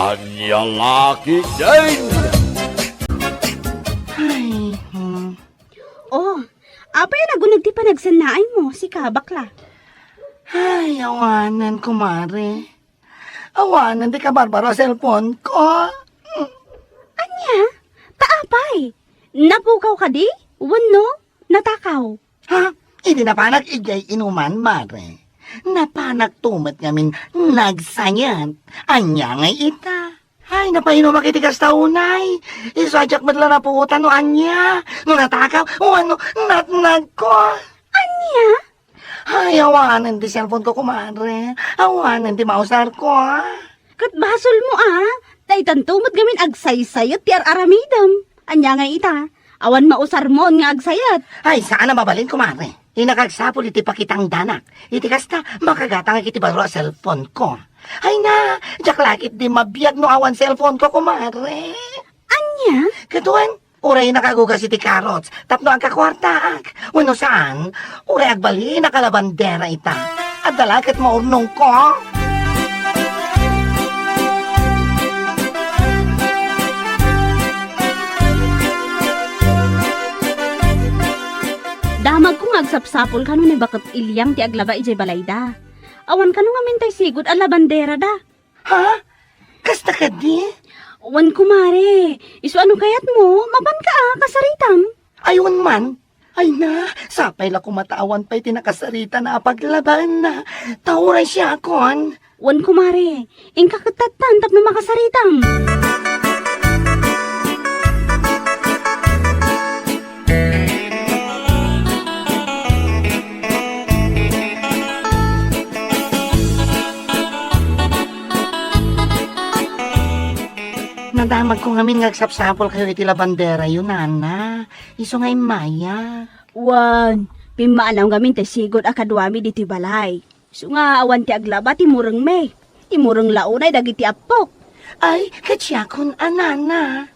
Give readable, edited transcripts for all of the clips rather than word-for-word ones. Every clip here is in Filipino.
Anyang aki din! Ay, Oh, apay nagunag ti panagsanaan mo, si kabakla. ay, awanan, kumare. Awanan, di ka barbaro cellphone ko. Anya, taapay. Napukaw ka di? Wano? Natakaw. Ha? Hindi na pa nag-igay inuman, mare. Napanak tumat ngamin nagsayat. Anya ngay ita. Ay, napainom makitigas taunay. Isadyak madla na puutan no anya. No natakaw, o ano, natnag ko. Anya? Ay, awanan di cellphone ko, kumare. Awanan di mausar ko. Kat basol mo Taytan tumot gamin agsaysayat ti aramidam. Anya nga ita. Awan mausar mo nga agsayat. Ay, saan na mabalin, kumare? Inakagsapol iti pakitang danak. Iti kasta, makagatang iti baro cellphone ko. Ay na, jak lakit di mabiyag no awan cellphone ko, kumare. Anya? Katuan, uray nakagugas iti carrots, tapno ang kakwartaak. Wano saan, uray agbali nakalabandera ita. At dalakat maurnong ko. Damag kong agsapsapol kano ni bakit ilyang ti aglaba ijay balayda. Awan kano nga mintay sigod ala bandera da. Ha? Kasta ka di? Awan kumare. Isu ano kayat mo? Mapan ka kasaritam. Ayun man. Ay na, sapay la kumatawan pa'y tinakasarita na paglaban na. Tauray siya kon. Wan kumare. Ingka katatan tapno makasaritam. Nadamag ko ngamin ngagsapsapol kayo iti labandera yun, nana. Iso nga'y maya. Wan. Pimaanaw gamin te sigod akadwami di ti balay. So nga awan ti aglaba ti mureng me. Ti mureng launay dagiti apok. Ay, katsiyakon, nana.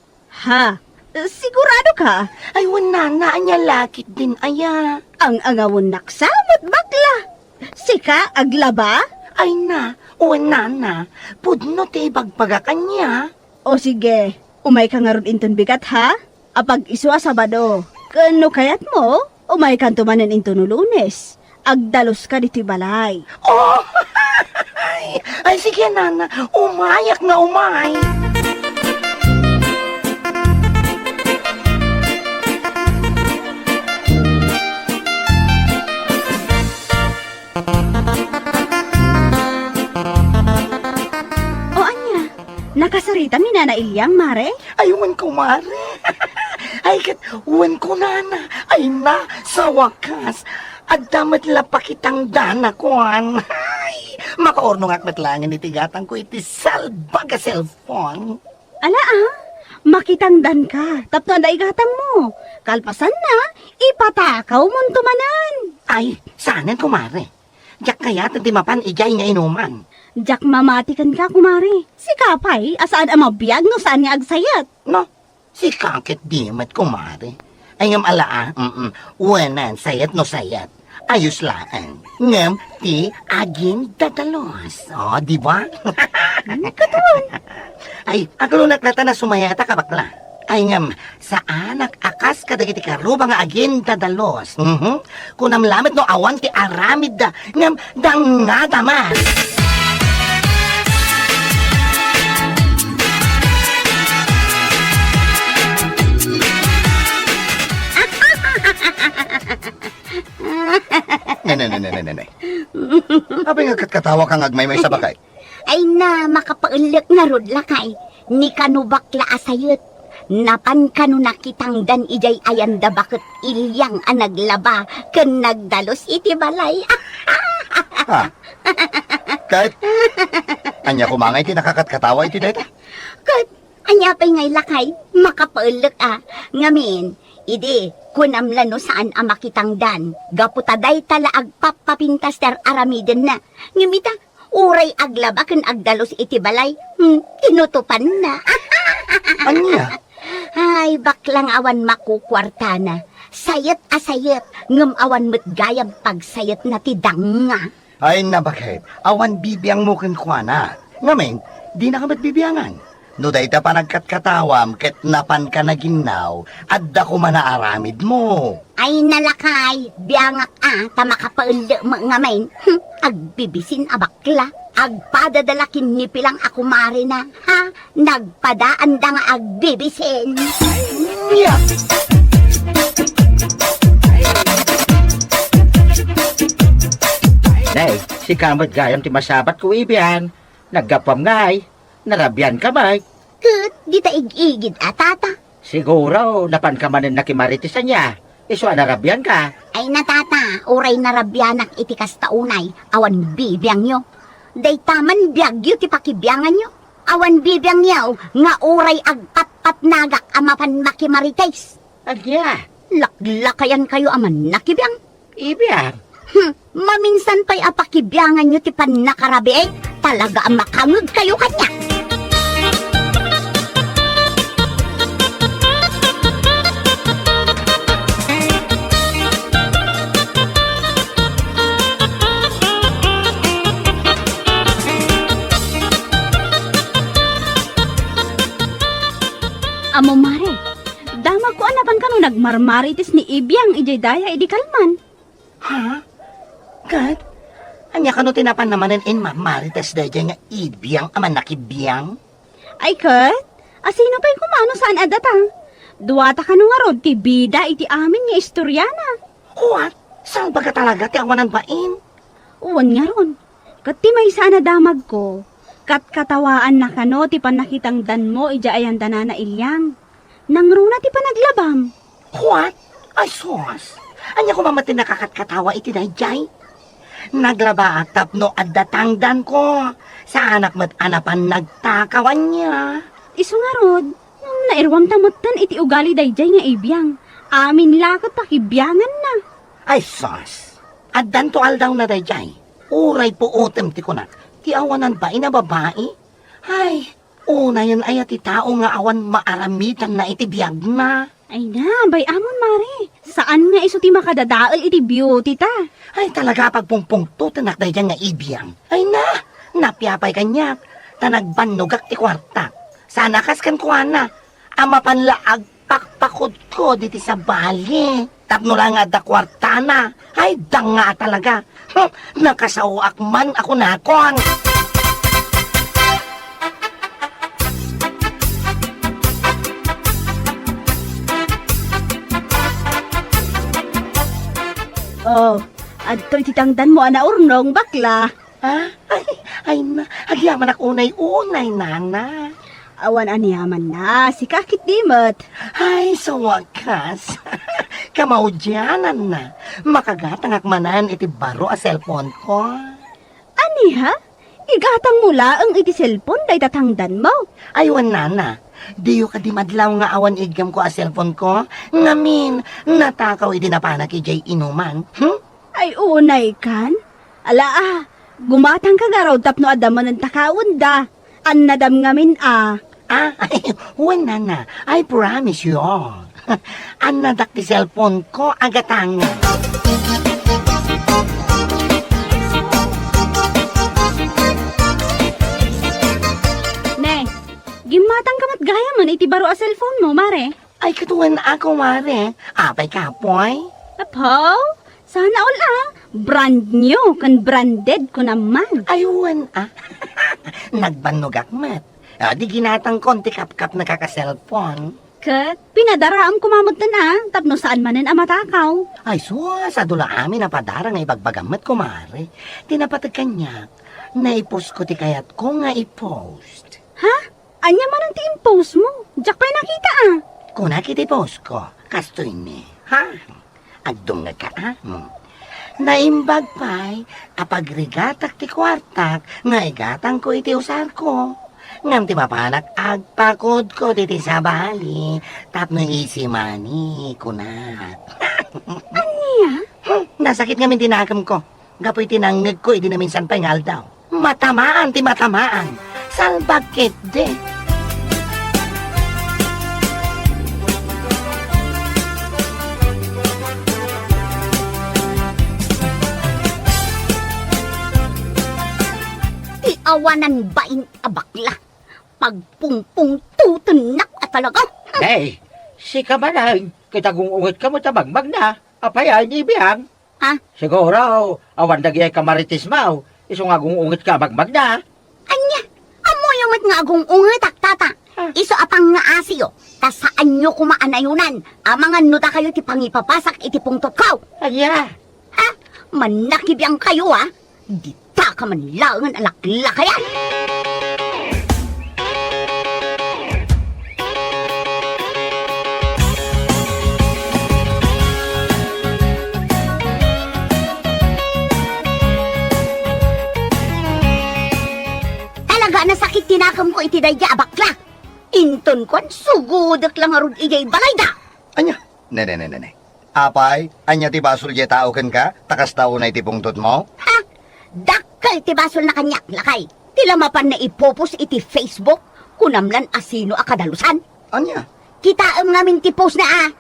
Ha? Sigurado ka? Ay, nana, anya lakit din, aya. Ang angawon naksamot bakla. Sika aglaba? Ay na, nana, pudno te bagpaga kanya. O sige, umay ka nga ron inton bigat ha? Apag iswa Sabado. Kano kayat mo? Umay kan tumanan into no Lunes. Agdalos ka diti balay. Oh, ay, sige, nana, umayak na umay. O anya, nakasarita ni Nana Ilyang, mare? Ayun ko, mare. Ay, uwan ko, nana. Ay na, sa wakas. At damat lapakitang dana ko, Ay, makaornong at matlangin itigatang ko iti salbaga cellphone. Ala makitangdan ka. Tapno na igatang mo. Kalpasan na, ipatakaw mo tumanan. Ay, saanan, kumare. Diyak kaya tatimapan ijay nga inuman. Jak mamatikan ka, kumari. Si Kapay, asaan ang mabiyag no saan nga agsayat. No, si kakit dimat, kumare. Ay ngam alaa, wanan sayat no sayat. Ayos laan. Ngam ti aging dadalos. O, di ba? Katuan. Ay, agulunat nata na sumayata ka bakla. Ay ngam, sa anak akas kadagiti karuba nga aging dadalos. Kunam lamit no awan ti aramid da. Ngam, dangada man. Nanay. Abay nga katawa kang agmay-may sa bakay. Ay na, makapaulik na rod lakay. Ni kanu bakla asayot. Napan kanu nakitang dan ijay ayanda bakit ilyang anaglaba. Ken nagdalos iti balay. Ha? Kahit, anya kumangay ti nakakatkatawa iti deta. Kat, anya pa'y ngay lakay. Makapaulik Ngamin, idi, kunamla no saan ang makitang dan. Gaputaday tala agpapapintas ter aramiden na. Ngimita, uray aglaba ken agdalos iti balay. Tinutupan na. Anya? Ay, baklang awan makukwarta na. Sayat asayat, ngam awan met gayam pagsayat na ti danga. Ay nabakit, awan bibiyang mo kinkwana. Ngamen, di na ka matbibiyangan. No day ta pa nagkatkatawam, ket napan ka na ginaw, adda ko manaaramid mo. Ay nalakay, biyangak ta makapaulda mga main. Agbibisin abakla. Agpadadalakin ni pilang ako marina, ha? Nagpadaan da nga agbibisin. Yeah. Nay, si kamot gayam ti masabat ko ibiyan. Naggapam ngay. Narabyan ka ba? Ket, di ta igigid atata. Siguro, napan ka manin nakimaritisan niya. Iswa narabyan ka. Ay natata, uray na rabyanak iti kastaunay, awan bibiyang nyo. Day taman biyagyo ti pakibiyangan nyo. Awan bibiyang nyo, nga uray agpat-pat nagak amapan makimarites. Agya, Laklakayan kayo aman nakibiyang. ibiyan. Maminsan pa'y apakibiyangan nyo ti pan nakarabi talaga ang makangag kayo kanya. Amo mare, damag ko anapan kano nagmarmaritis ni Ibyang ijay daya idi kalman. Ha? Kat? Anya ka no tinapan namanin in mamarites dayjay nga ibiyang aman nakibiyang? Ay kat, asino pa'y kumano saan adatang? Duwata ka nga rod ti bida iti amin nga istoryana. What? Saan ba ka talaga ti awanan bain? Uwan nga ron, kat ti may sana damag ko. Kat katawaan na kano ti panakitang dan mo ija ayan na ilyang. Nangruna ti panaglabam. What? Ay sos? Anya ko mamatin nakakatkatawa iti dayjay? Naglaba at tapno at datangdan ko. Sa anak mat anapan nagtakawan niya. Iso nga rod, nairwam tamutan iti ugali dayjay nga ibiyang. Amin lakot pakibiyangan na. Ay sos? At danto aldaw na dayjay. Uray po utem ti ko na. Ti awanan ba ina babae? Ay, una yun ay ati tao nga awan maaramitan na iti biyag na. Ay na, bay amon mare. Saan nga iso ti makadadaol iti beauty ta? Ay talaga pagpungpungto tanak dayjay nga ibiyang. Ay na, napyapay kanya. Tanagbanugak ti kwarta. Sana kaskan kuha na. Ama panlaag pakpakod ko diti sa bali. Tapno lang nga da kwarta na. Ay danga talaga. Nakasawak man ako nakon. Oh, adto iti tangdan mo ana urnong bakla. Ha? Ay na. Agyaman ako unay-unay, nana. Awan aniyaman na, si kakit dimot. Ay, sa wakas. Kamaudyanan na. Makagatang akmanan iti baro a cellphone ko. Ani ha? Igatang mula ang iti cellphone day tatangdan mo. Aywan nana. Diyo ka di madlaw nga awan igam ko a cellphone ko. Ngamin, natakaw iti napanak ijay inuman. Ay unay kan? Ala gumatang ka nga raw tapno adamon ng takaon da. An nadam ngamin Ay, huwag nana. I promise you all. Anadak ti cellphone ko agatang. Ne, gimatang kamat gaya man iti baro a cellphone mo, mare. Ay, katuwan ako, mare. Apay kapoy. Apaw, sana all brand new, kan branded ko naman. Aywan Nagbanugak mat. Di ginatang konti kap-kap na kaka-cellphone. Kat, pinadaraam kumamot na tapno saan manen amatakaw. Ay, sa dula amin na padara nga ibagbagamat ko, mare. Tinapatag kanya. Naipos ko ti kayat ko nga i-post. Ha? Anya man ang ti-impose mo? Diyak pa'y nakita Kung nakiti-post ko, kastoy ni. Ha? Agdungag ka, Naimbag pa'y, apagrigatak ti kwartak, nga igatang ko iti usar ko. Ngam ti mapanak, agpakod ko diti sa bali, tapno easy money, kunat. Anya? Nasakit nga min tinagam ko. Gapoy tinangag ko, hindi na minsan paingal daw. Matamaan ti matamaan. Salbagkit de. Awanan bain abakla. Pagpungpung tutunak at talaga. Hey, si kamanay, kitagong ungit ka mo tabagmag na. Apay ay ibiyang. Ha? Siguro, awan dagi ay kamaritis mau. Iso nga kung ungit ka bagmag na. Anya, amo yung mat nga agong ungetak tata. Iso apang nga asyo. Ta saan nyo kumaanayunan? Amangan no ta kayo ti pangipapasak iti pungtot kaw. Anya, Ha? Manakibiyang kayo ha? Di ta ka man langan alakla kaya. Talaga nasakit tinakam ko iti dayja abakla. Inton kon sugudek lang arud ijay balay da. Anya? Ne. Apay, anya ti basol je tao ken ka? Takas tao na iti pungtot mo? Ha? Dakkel ti basol na kanyak lakay. Tila mapan na ipopos iti Facebook kunamlan asino akadalusan. Anya? Kitaam ngamin ti post na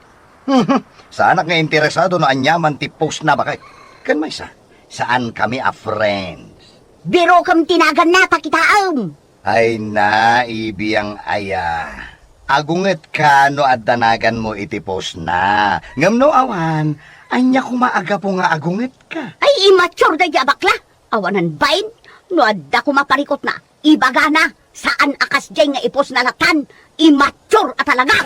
Sa anak nga interesado no anyaman ti post na bakit? Kan may saan kami a friends? Biro kam tinagan na takitaam. Ay na, ibiyang aya. Agunget ka no adanagan mo iti post na. Ngam no awan, anya kumaaga po nga agunget ka. Ay immature da ya bakla. Awanan bain. No adda ko maparikot na. Ibaga na. Saan akas jay nga ipos na latan. Immature at talaga.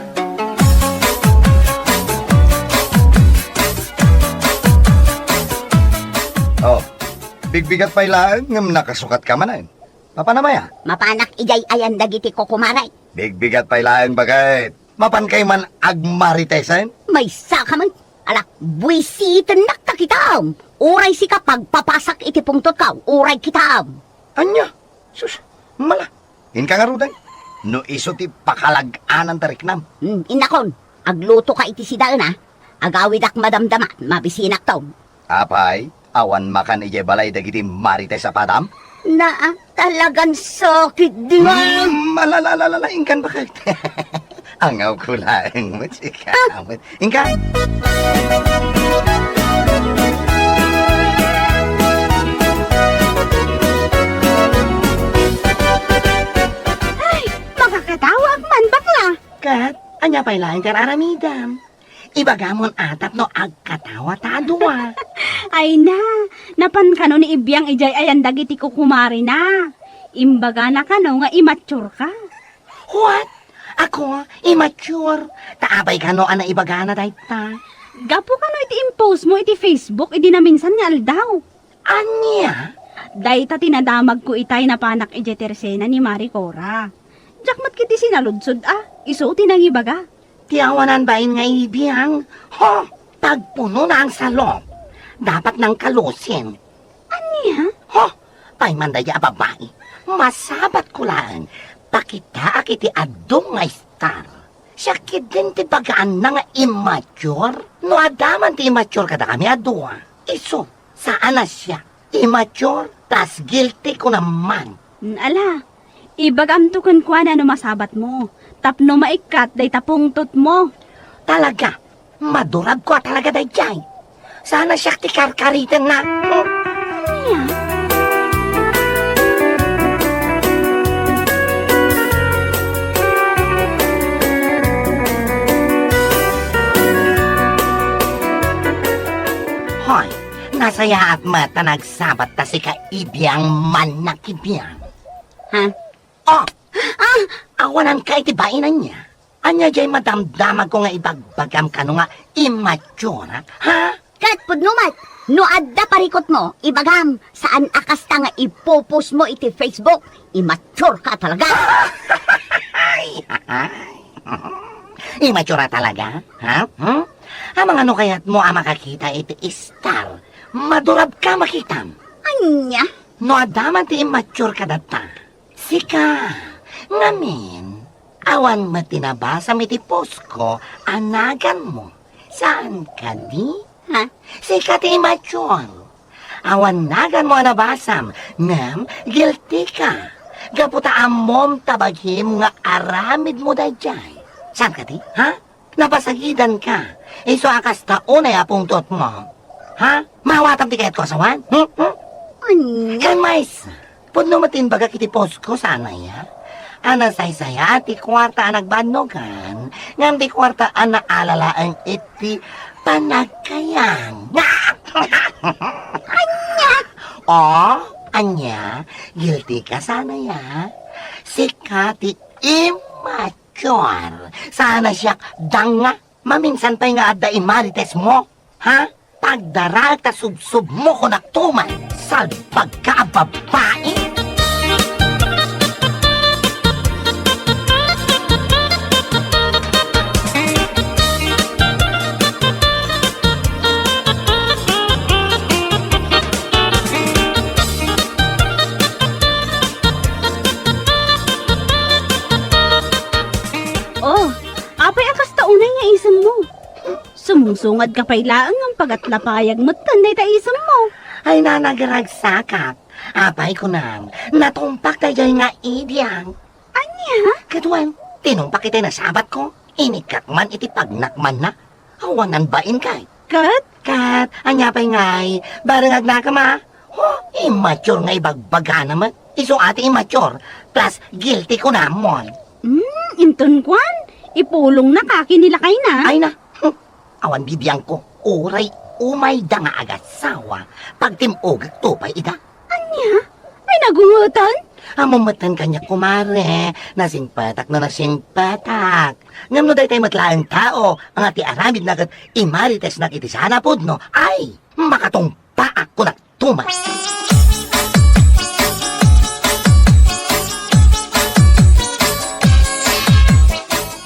Oh, bigbigat pa ilaan ngam nakasukat ka manan. Papanamaya, Mapanak ijay ayan dagiti ko kumaray. bigbigat pa ilaan bagay. Mapan kay man agmaritesan? May saka man. Alak, buwisitan na takitaam. Uray si ka pagpapasak iti pungtot ka. Uray kitaam. Anya? Sus, mala. Inka nga ruday. No iso ti pakalag-anan tariknam. Inakon, agluto ka iti sidaan ha. Agawid ak madamdama, mabisinak taw. Apay, awan makan ije balay dagiti marites sa padam? Na talagang sakit di ba? Malalalala, inkan bakit? Angaw ko lang mo, chika. Inka? Makakatawag man bakla. Kat, anya pa'y lain kar aramidam. Ibagamon atap no agkatawa tadua. Ay na, napan kano ni ibiyang ijay ayan dagiti kukumari na. Imbaga na kano nga immature ka. What? Ako, immature. Taabay ka no ana ibagana dahi ta. Gapo kano iti impose mo iti Facebook, iti na minsan nga aldaw. Anya? Day ta tinadamag ko itay na panak ije tersena ni Marie Cora. Jakmat kiti sinaludsod iso tinang ibaga. Tiyawanan bain nga ibiyang. Ho, pagpuno na ang salong. Dapat nang kalusin. Anya? Ho, pa'y mandaya babae. Masabat ko lang. Pakita akiti adong nga star. Siya din ti bagaan na nga immature. No adaman ti immature kada kami adua. Iso, saan na siya? Immature, tas guilty ko naman. Ala, ibagam to kun kwa na no masabat mo. Tapno maikat day tapungtot mo. Talaga, madurab ko talaga day jay. Sana siya ti karkaritan na. Hoy, nasaya at mata nagsabat ta si kaibiyang man na kibiyang. Ha? Oh! Awanan ka itibainan niya. Anya jay madamdamag ko nga ibagbagam ka no nga immature, ha? Katpud numat, no adda parikot mo, ibagam, saan akas ta nga ipopos mo iti Facebook, immature ka talaga. Immature talaga, ha? Amang ano kaya't mo makakita iti star, madurab ka makitam. Anya? No adaman ti immature ka data. Sika, ngamin, awan matinabasa iti post ko, anagan mo. Saan ka di? Ha? Sika ti immature. Awan nagan mo nabasam, ngam, guilty ka. Gaputa amom tabaghim nga aramid mo dayjay. Saan ka di? Ha? Napasagidan ka. Iso akas taon ay apungtot mo. Ha? Mawatam ti kayat ko asawan? Anya? Kan mais, Puno matin baga kiti posko sana ya. Ana say-saya ti kwarta nagbanogan. Ngam ti kwarta ana alalaang iti panagkayang. Oh, anya, guilty ka sana ya. Sika ti immature. Sana siya danga. Maminsan tayo nga adda imarites mo. Ha? Pagdarag ta subsub mo ko naktuman sa pagkababae. Oh, apay akas taunay nga isang mo. Sumungsungad ka pa'y laang ang pagatlapayag mo't tanday ta isang mo. Ay nanagaragsakat. Apay ko nang natumpak tayo nga idiyang. Anya? Kadwan, tinumpak iti na sabat ko. Inikat man iti pagnakman na. Awanan bain kay. Kat? Anya pa'y ngay. Barangag na ka ma. Oh, immature nga ibagbaga naman. Iso ati immature. Plus, guilty ko namon. Inton kwan. Ipulong na kaki nila kay na. Ay na. Awan bibiyang ko. Uray, umay da nga agad sawa. Pagtimog, tupay ida. Anya? Ay nagungutan? Amamatan kanya kumare. Nasingpatak na nasingpatak. Ngam no day tayo matlaang tao. Ang ati aramid na agad imarites na kiti sana pod no. Ay, makatungpa ako na tumas.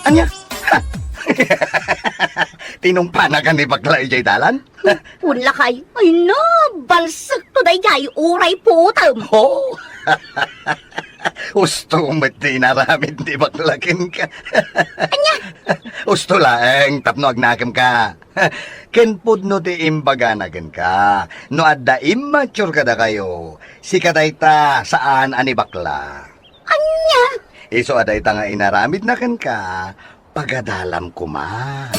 Anya? Tinumpa na ka ni bakla ijay dalan? Punla kay, ay no, balsak to day jay, uray putam. Oh! Usto mo't di naramid di baklakin ka. Anya? Usto laeng tapno agnagam ka. Kenpud no di imbaganagan ka. No adda immature ka da kayo. Si kadayta saan ani bakla. Anya? Iso adayta nga inaramid na kan ka. Pagadalam ko ma.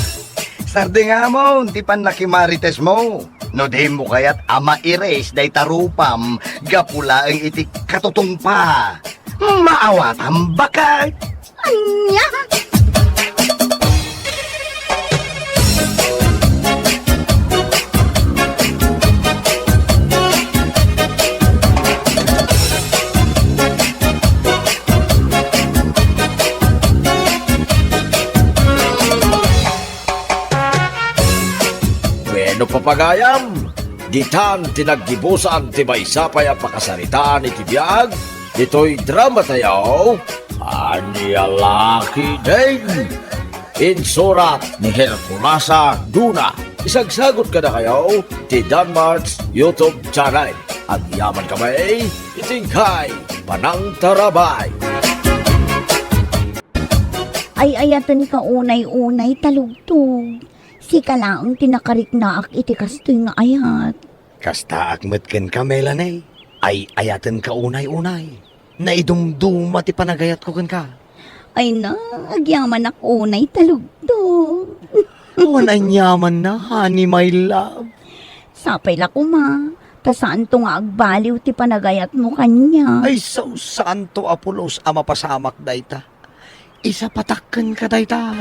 Sarde nga mo, di pan nakimarites mo. No di mo kaya't ama ires day tarupam, gapula ang iti katutong pa. Maawatan bakit? Anya? Bueno papagayam, ditan tinagdibusan ti maysapay ang pakasaritaan iti biyag, dito'y drama tayo, Anya Laki Din. Insurat ni Herculasa Duna. Isagsagot ka na kayo, ti Danmarks YouTube channel. At yaman kamay, itingkay, panang tarabay. Ay ayatan ni ka unay-unay talugtog. Si kalaang tinakarik na ak iti kastoy nga ayat. Kasta akmetken ka, Melanie. Ay ayatan ka unay-unay. Naidumduma ti panagayat ko kan ka. Ay na, agyaman ak unay talugtog. Awan ang yaman na, honey, my love. Sapay la ko ma. Ta saan to nga agbaliw ti panagayat mo kanya. Ay, so santo Apolos ama pasamak dayta. Isa patakkan ka dayta.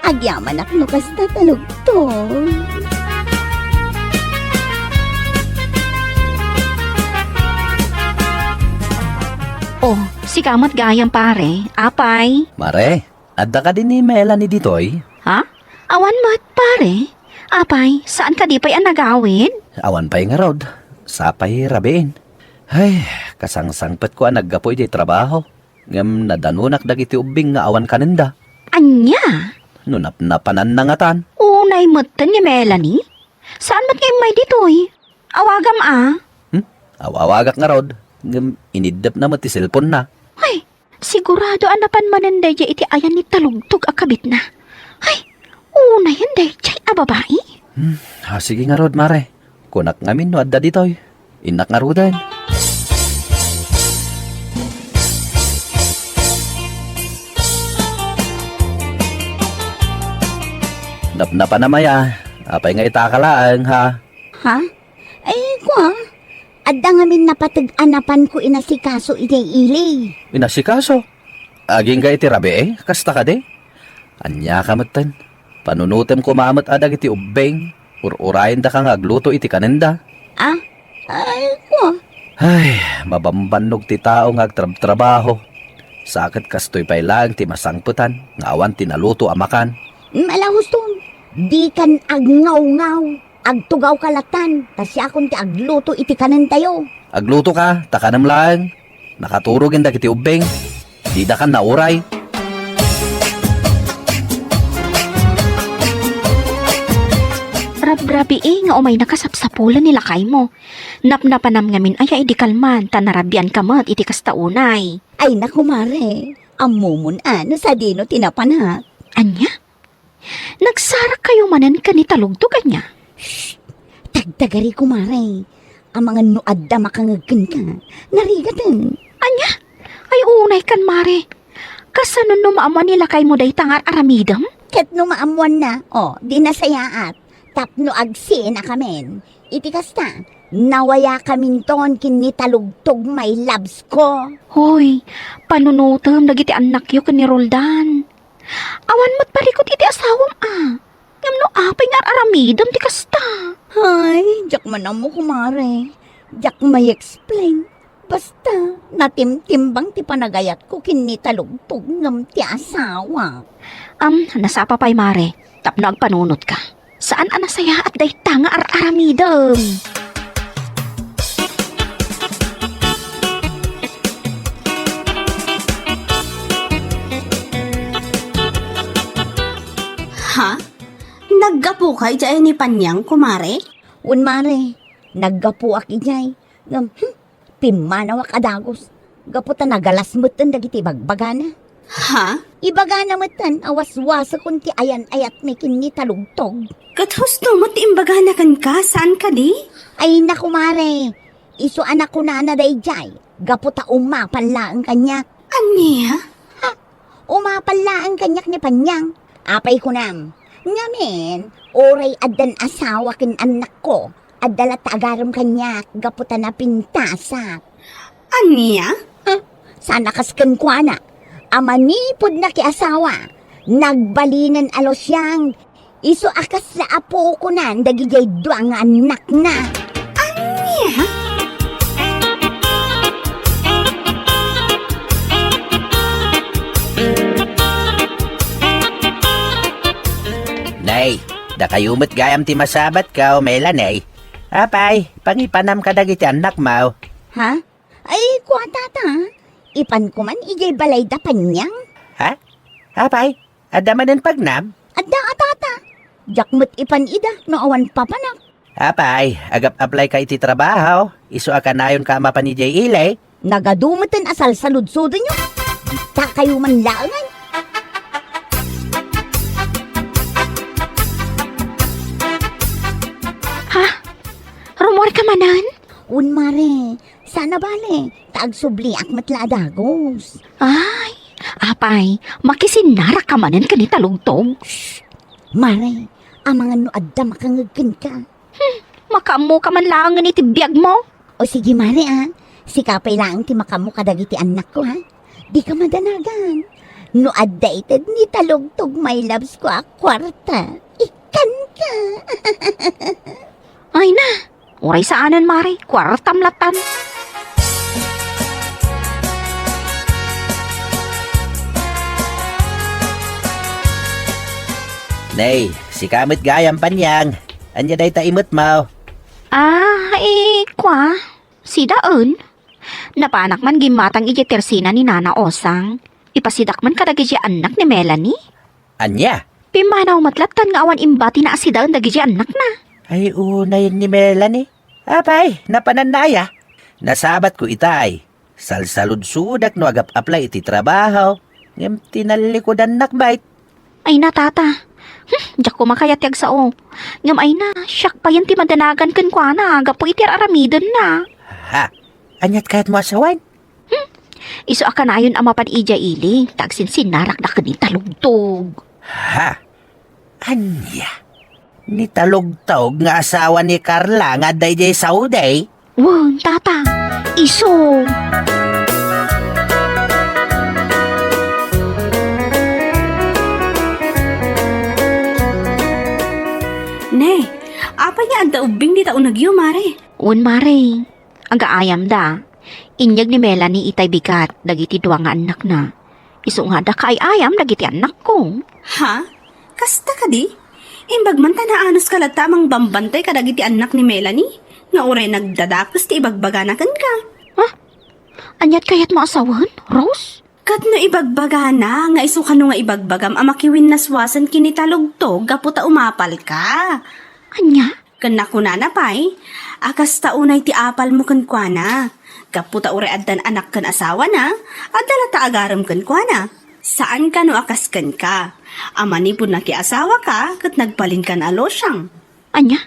Agyaman ak no kasta talugtog. Oh, si Kamot Gayang pare, apay. Mare, adda ka din ni Melanie ditoy. Ha? Awan mat pare. Apay, saan ka di pa'y ang nagawin? Awan pa'y nga rod. Sapay rabiin. Ay, kasangsangpet ko ang naggapoy di trabaho. Ngam nadanunak dagiti ubing nga awan kanenda. Anya? Nunap-napanan na nga tan. Unay matan ni Melanie? Saan mat kayo may ditoy? Awagam Awawagak nga rod. Ngam inidap na mati cellphone na. Ay, sigurado anapan mananday iti ayan ni talugtog akabit na. Ay, unay handay chay babae. Sige nga rod, mare. Kunak ngamin no adda ditoy. Inak nga rodan. Napnapa na maya. Apay nga itakalaan, ha? Ha? Ay kwa, Adda ngamin napatag-anapan ko inasikaso ijay ili. Inasikaso. Aging ga iti rabi kasta ka de. Anya kamatan. Panunutem ko mamat adag iti ubbeng. Urayin da kang agluto iti kanenda. Ah? Ay, ko. Ay, mabambanog ti tao nga agtrabaho. Sakit kastoy pay lang ti masangputan. Ngawan tinaluto amakan. Malahos ton. Di kan agngaw-ngaw. Agtugaw kalatan. Tasya akong ti agluto iti kanan tayo. Agluto ka, takanam lang. Nakaturog da kiti ubbeng. Di da kan nauray. Rab-rabi nga umay nakasapsapulan nila kay mo. Napnapanam ngamin ay di kalman, tanarabyan kamat iti kastaunay. Ay naku mare. Amumun ano sa dino tinapanak. Anya? Nagsara kayo manan ka ni talugtugan niya. Tagtagari ko mare. Ang mga nuad da makangagkan ka. Narigatan. Anya? Ay unay kan mare. Kasanon numaaman nila kay mo day tangar aramidam? Ket no maamuan na. O, di nasayaat. Tapno agsi na kamen. Iti kasta. Nawaya kamin ton kinitalugtog may labs ko. Hoy, panunutom dagiti anak yo kan ni Roldan. Awan mo't parikot iti asawam Ngam no apay nga aramidam ti kasta. Ay, jak man mo kumare. Jak may explain. Basta, natimtimbang ti panagayat ko kinitalugtog ng ti asawa. Nasapa pa'y mare. Tapno agpanunot ka. Saan anasaya at day tanga aramidam? Ha? Naggapo kay dyan ni Panyang, kumare? Un mare, naggapu ak ijay. Ngam, pimanawak adagos. Gaputa nagalas mutan dagiti bagbagana. Ha? Ibagana mutan awas-wasa kun ti ayan-ayat may kinitalugtog. Kathusto mo ti imbagana kan ka, saan ka di? Ay naku mare, iso anak ko na dayjay. Gaputa umapanlaan kanyak. Aniya? Umapanlaan kanyak ni Panyang. Apay ko nam. Ngamen, oray adan asawa kin anak ko. Adala tagaram kanyak, gaputa na pintasak. Aniya? Sana kasken ko na. Amanipod na ki asawa. Nagbalinan alos siyang. Iso akas sa apo ko nan, dagijay duang anak na. Aniya? Nay, da kayumot gayam ti masabat ka o mela nay. Apay, pangipanam ka dagiti anak mau. Ha? Ay, kuha tata. Ipan ko man ijay balay da Panyang. Ha? Apay, adamanan pagnam? Adda atata. Jakmut ipan ida, no awan papanak. Apay, agap-apply ka iti trabaho. Iso akanayon ka mapa ni Jay Ilay. Nagadumutin asal sa ludsudin nyo. Di ta kayo man laangan. Ha? Rumor ka manan? Un mare, sana bale, taag-subli ak matlaadagos. Ay, apay, makisinara ka manan ka ni talugtog. Mare, ang mga nuad da makangagkan ka. Makamu ka man lang iti biyag mo. O sige mare sikapay lang ti makamu kadagiti anak ko Di ka madanagan. Nuad da ited ni talugtog may labs ko kwarta. Ikan ka. Ay na, oray saanan mare, kwartam latan. Nay, si kamit gayam Panyang. Anya day taimot mau. Kwa, si Daon. Napanak man gimatang iji tersina ni Nana Osang. Ipasidak man kadagiji anak ni Melanie. Anya? Pimanaw matlatan nga awan imbati na si Daon dagiji anak na. Ay unay ni Melanie. Apay, napananaya. Nasabat ko itay. Salsalud-sudak no agap-apply iti trabaho. Ngem tinalikodan nakbait. Ay na tata. Diyak ko makayatyag sa o. Ngam ay na, siyak pa yan ti madanagan kan kwa na. Gapo itir aramidon na. Ha? Anyat kahit mo asawan? Iso aka na yun amapan ija ili. Tagsin sinarak na kanitalugtog. Ha? Anya? Nitalugtog nga asawa ni Carla nga dayjay sauday? Wan, tata. Iso. Ne, apa nga ang daubing di tao nagyo, mare? Wan, mare. Ang gaayam da. Inyag ni Melanie itay bigat. Dagiti duwa nga anak na. Iso nga da kaay ayam dagiti anak ko. Ha? Kasta ka di? Imbag man tanaanos ka tamang bambantay kadagiti anak ni Melanie. Nga oray nagdadakos ti ibagbaganakan ka. Anyat kayat mo asawan, Rose? Kat no ibagbagana, nga iso ka no nga ibagbagam amakiwin naswasan kinitalugtog gaputa umapal ka. Anya? Kana kunana pay, akas taunay ti apal mo kankwana. Kaputa ure addan anak kan asawa na, adala ta agaram kankwana. Saan ka no akas kan ka? Amanipod na ki asawa ka, kat nagpalin kan alosyang. Anya?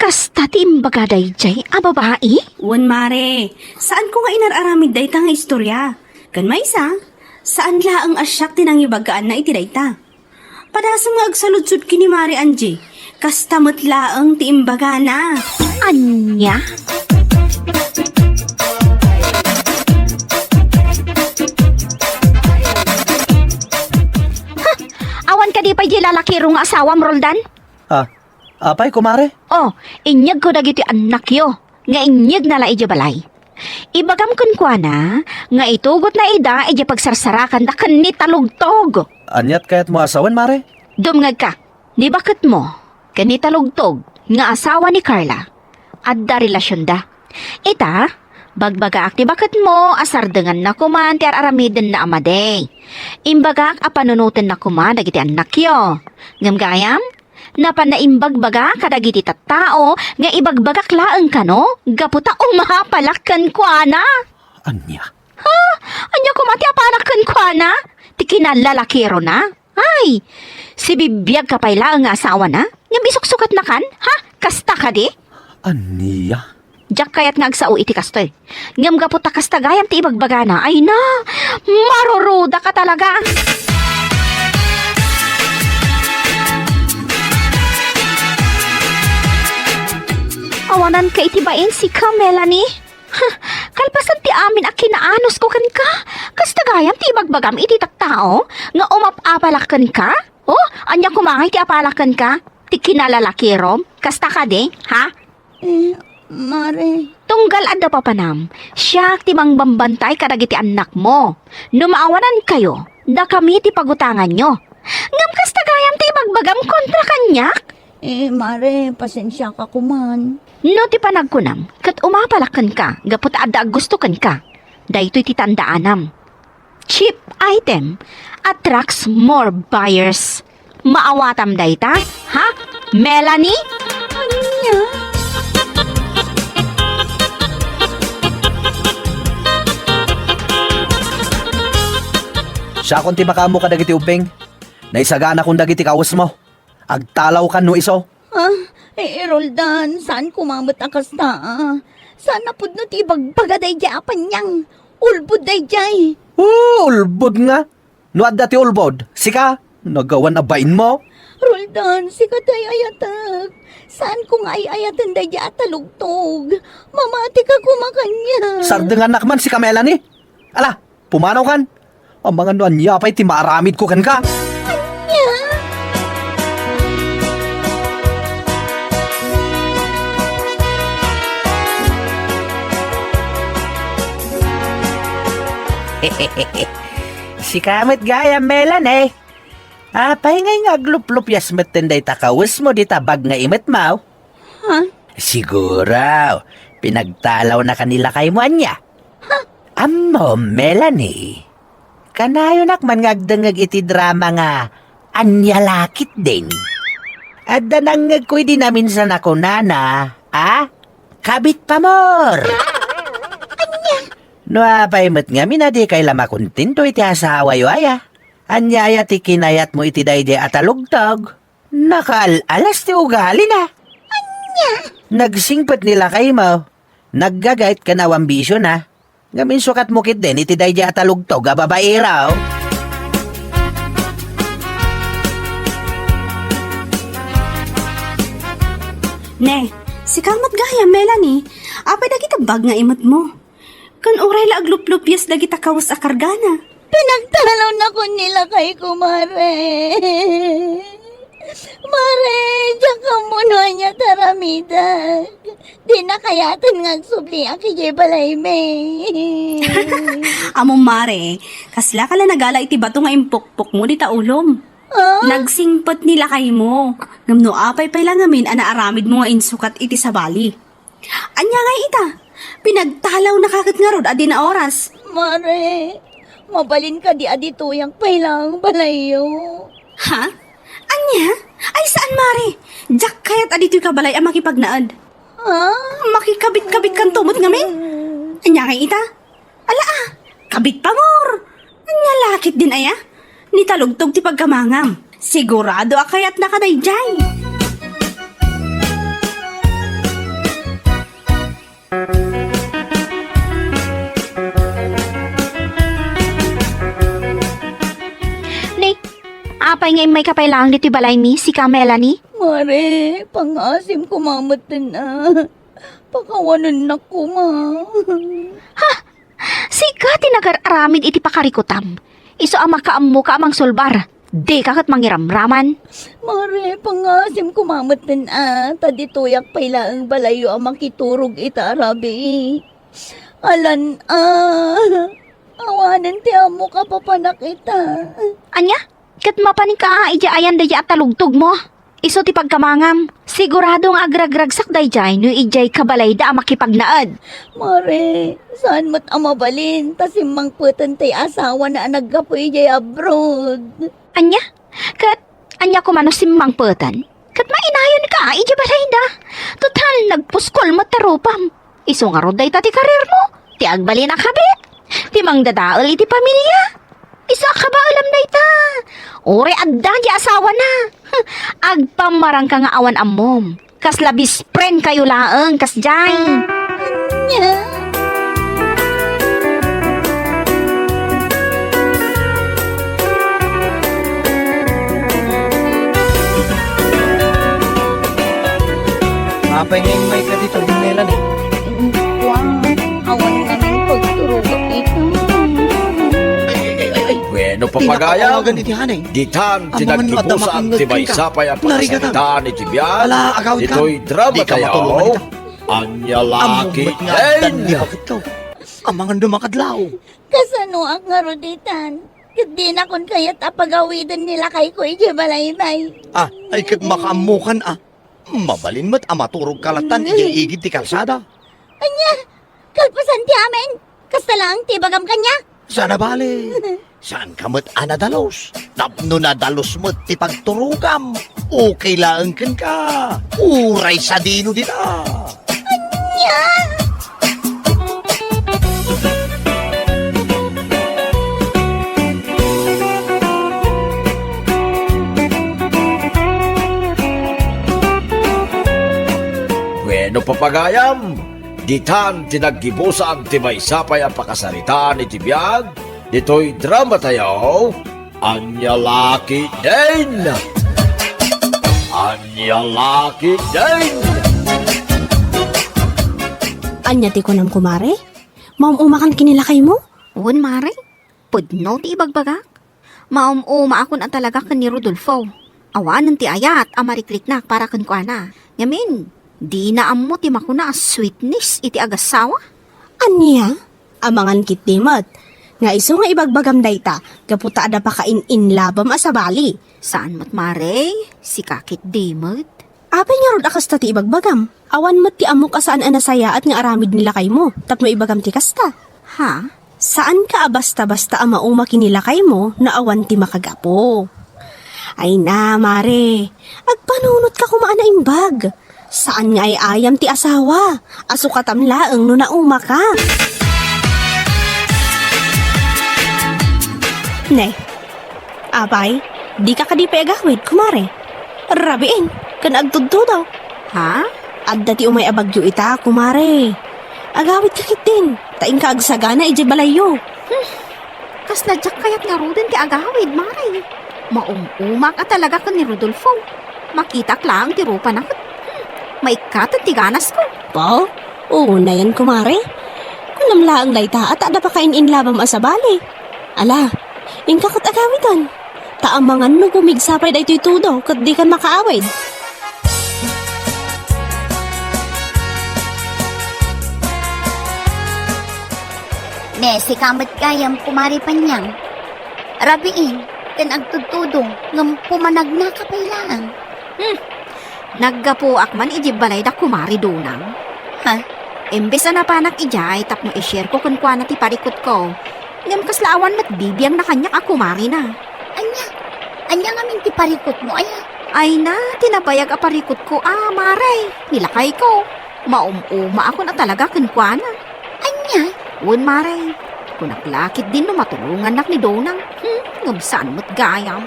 Kasta ti imbagaday jay, babae? Wan mare, saan ko nga inararamid day nga istorya? Kan may isa, saan la ang asyak tinang ibagaan na itidayta? Padasang nga agsaludsud kini Mare Angie, kastamot laang ti imbaga na. Anya? Awan ka di pa di lalaki rong asawam, Roldan? Apay, kumare? Oh, inyag ko dagiti anak yo. Nga inyag na la ija balay. Ibagam kun kwa na, nga itugot na ida ija pagsarsarakan da kanit talugtog. Anyat kayat mo asawan, mare? Dumngag ka, di bakit mo? Kanit talugtog, nga asawa ni Carla. Adda relasyon da. Ita, bagbagaak di bakit mo, asardengan na kuman ti aramiden na amaday. Imbagak apanunutin na kuman dagiti anak yo. Ngamgayam? Napanaimbagbaga kadagiti tattao nga ibagbagak laeng kano gaputa umahapalakkan kuana. Anya? Anya kumati apalakkan kuana? Ti kinalalakiro na? Ay, si bibiyag kapay laeng nga asawa na? Nga bisok-sukat na kan? Ha? Kasta ka di? Anya? Diyak kayat nga agsao iti kastoy. Ngam gaputa kasta gayam ti ibagbaga na. Ay na, maruruda ka talaga. Awanan ka itibain si ka, Melanie. Kalpasan ti amin a kinaanos ko kan ka. Kasta gayam ti ibagbagam iti tattao nga umapapalakan ka. Oh, anya kumangay ti apalakan ka. Ti kinalalakirom. Kasta ka de, ha? Mare. Tunggal adda pa panam. Siya ti mangbambantay kadagiti anak mo. Numaawanan kayo. Da kami ti pagutangan nyo. Ngam kasta gayam ti ibagbagam kontra kanyak. Mare, pasensya ka kuman. No ti panagkunam, kat umapalakan ka, gapot adda gusto kan ka. Daytoy ti tandaanam. Cheap item attracts more buyers. Maawatam dayta, ha? Melanie? Siya kung ti makamo ka dagiti uping. Naisagana kung dagiti kawas mo. Agtalaw ka no iso. Roldan, saan kumamot akas na? Saan na pud no ti bagbagaday di apan niyang ulbud day jay. Ulbod nga. No adda ti ulbod. Sika, nagawan na bain mo. Roldan, sikatay ayatag. Saan kung ayatan day di atalugtog? Mamati ka kumakanya. Sardengan nakman si Melanie. Ala, pumanaw kan. Ang mga nuan niya pa'y ti maaramid ko kan ka. Si kamit gaya Melanie. Apay ngay nga aglup-lupyas metenday takawis mo di tabag nga imet mau. Siguro, pinagtalaw na kanila kay mo anya. Amo, Melanie. Kanayo nakman ngagdangag iti drama nga anya lakit din. At danangag ko'y di namin sa nakunana, kabit pa more. No apay met nga minadi kay lama kontinto iti asawa yo aya. Anyaya ti kinayat mo iti dayde atalugtog. Nakaalas ti ugali na. Nagsingpet nila kay mo. Naggagait ka na wambisyo na. Ngamin sukat mo kit din iti dayde atalugtog a babae raw. Ne, si kamot gaya Melanie, Apay na kita bag nga imot mo. Kan oray la aglup-lupyas na kita kawas a kargana. Pinagtalaw na ko nila kay kumare. Mare, diyan ka muna niya taramidag. Di na kayatan nga subli ang kijay balay me. Among mare, kasla ka lang nagala iti bato nga impukpok mo di taulom. Nagsingpot nila kay mo. Ngamno apay pay lang amin ana aramid mo nga insukat iti sa bali. Anya nga ita, pinagtalaw na kagat nga rod adi na oras. Mare, mabalin ka di adituyang pailang balayo. Ha? Anya? Ay saan mare? Jack kaya't adito'y kabalay ang makipagnaad. Ha? Makikabit-kabit kan tumot ngamin. Anya kay ita? Ala kabit pa mor. Anya lakit din aya? Nitalugtog ti pagkamangam. Sigurado akayat na kadayjay. Ni, apay nga may kapailangan dito balay mi, si ka Melanie. Mare, pangasim kumamot na. Pakawanan na ko, ma. Si ka tinagar-aramid iti pakarikutam. Iso ang makaammo ka amang sulbar. Di kakat mangiramraman. Mare, pangasim kumamot na. Tadituyak pailaang balayo ang makiturog ita, Arabi. Alan, awanan ti amo ka papanak ita. Anya, kat mapaning ka ija ayan daya at talugtog mo. Iso ti pagkamangam. Siguradong agragragsak dayjay no ijay kabalay da makipagnaad. Mare, saan mo't amabalin? Tasimang putan tay asawa na naggapoy jay abroad. Anya, kat anya ko mano simmang petan. Kat mainayon ka ija balay da. Total nagpuskol mo tarupam. Iso nga rod day ti karir mo. Ti agbalin na kabit. Ti mang dadaol iti pamilya. Isa ka ba alam na ita? Ore adda di asawa na. Agpamarang ka nga awan amom. Kas labis friend kayo laeng kas jay. Nya. Apay ngayon may ka dito din nila ni. Wow, awan kaming pagturugok ito. Bueno papagayam, Tinapawagan iti hanay. ditan Amangan tinaggibusan adamakan ti may ka. sapay ang Narigatan. pagkasalitaan ni Tibiyag. Ala, agawid ka. Ito'y drama Di ka tayo. matulungan ita. Anya laki Among nga dan din. ni bakit ka. Amangan dumakadlaw. Kasano ang ngaruditan? Hindi na kun kaya't apagawidan nila kay Kuy Jebalaymay. Ay kag makaamukan Mabalin mo't amaturog kalatan igid ti kalsada. Anya, kalpasan ti amin. Kasta lang tibagam kanya. Sana bale. Saan ka mo't anadalos? Tapno na dalos mo't ti pagturugam. Okay lang kan ka. Uray sa dino dita. Nya! Bueno papagayam, ditan tinaggibusan ti may sapay ang pakasalitaan ni Tibiyag. Ito'y drama tayo. Anya laki din. Anya laki din. Anya ti kunam kumare? Maumakan kinilakay mo? Un mare, pudno ti ibagbagak. Maumuma akon ang talaga kan ni Rodolfo. Awanan ti ayat amarikliknak para kan kuana. Yamin, di na ammo ti makuna sweetness iti agasawa. Anya? Amangan kit timot. Nga iso nga ibagbagam dayta, kaputa ada pa kain labam asabali. Saan mo't mare? Si kakit dimot. Apay nga rod akas ti ibagbagam. Awan mo't ti amok asaan anasaya at nga aramid nila kay mo. Tapno ibagam ti kasta. Ha? Saan ka basta-basta ang maumaki nila kay mo na awan ti makagapo? Ay na, mare. Agpanunot ka kumaan na imbag. Saan nga ay ayam ti asawa? Asukatam laeng no nauma ka. Ne, apay, di ka kadipa agawid, kumare. Rabiin, kan agtudto daw. Ha? Adda ti umay abagyo ita, kumare. Agawid ka kitin, taing ka agsagana ije balayo. Kas nadyak kayat nga rodin ti agawid, mare. Maumak at talaga ka ni Rodolfo. Makitak lang ti rupa na. May katan ti ganas ko. Po? Oo na yan, kumare. Kunam laang dayta at ada pa kain inlabam asabali. Ala, ingkakot agawitan. Taamangan no gumigsapay da ito'y tudo kat di kan makaawid. Ne, si kamat gayam kumari panyang. Rabiin, kan agtutudong, ngam pumanag na kapay lang. Naggapo akman ijibalay da kumari dunang. Ha? Imbes na napanak ijay, tapno i-share ko kun kwa na ti parikot ko. Ngam kaslaawan mat bibiyang na kanya kumari na. Anya nga min ti parikot mo, aya. Ay na, tinabayag a parikot ko, maray. Nilakay ko. Maum-uma ako na talaga kun kwa na. Anya? Un maray. Kung naklakit din no matulungan nak ni Donang. Ngam saan mo't gayam.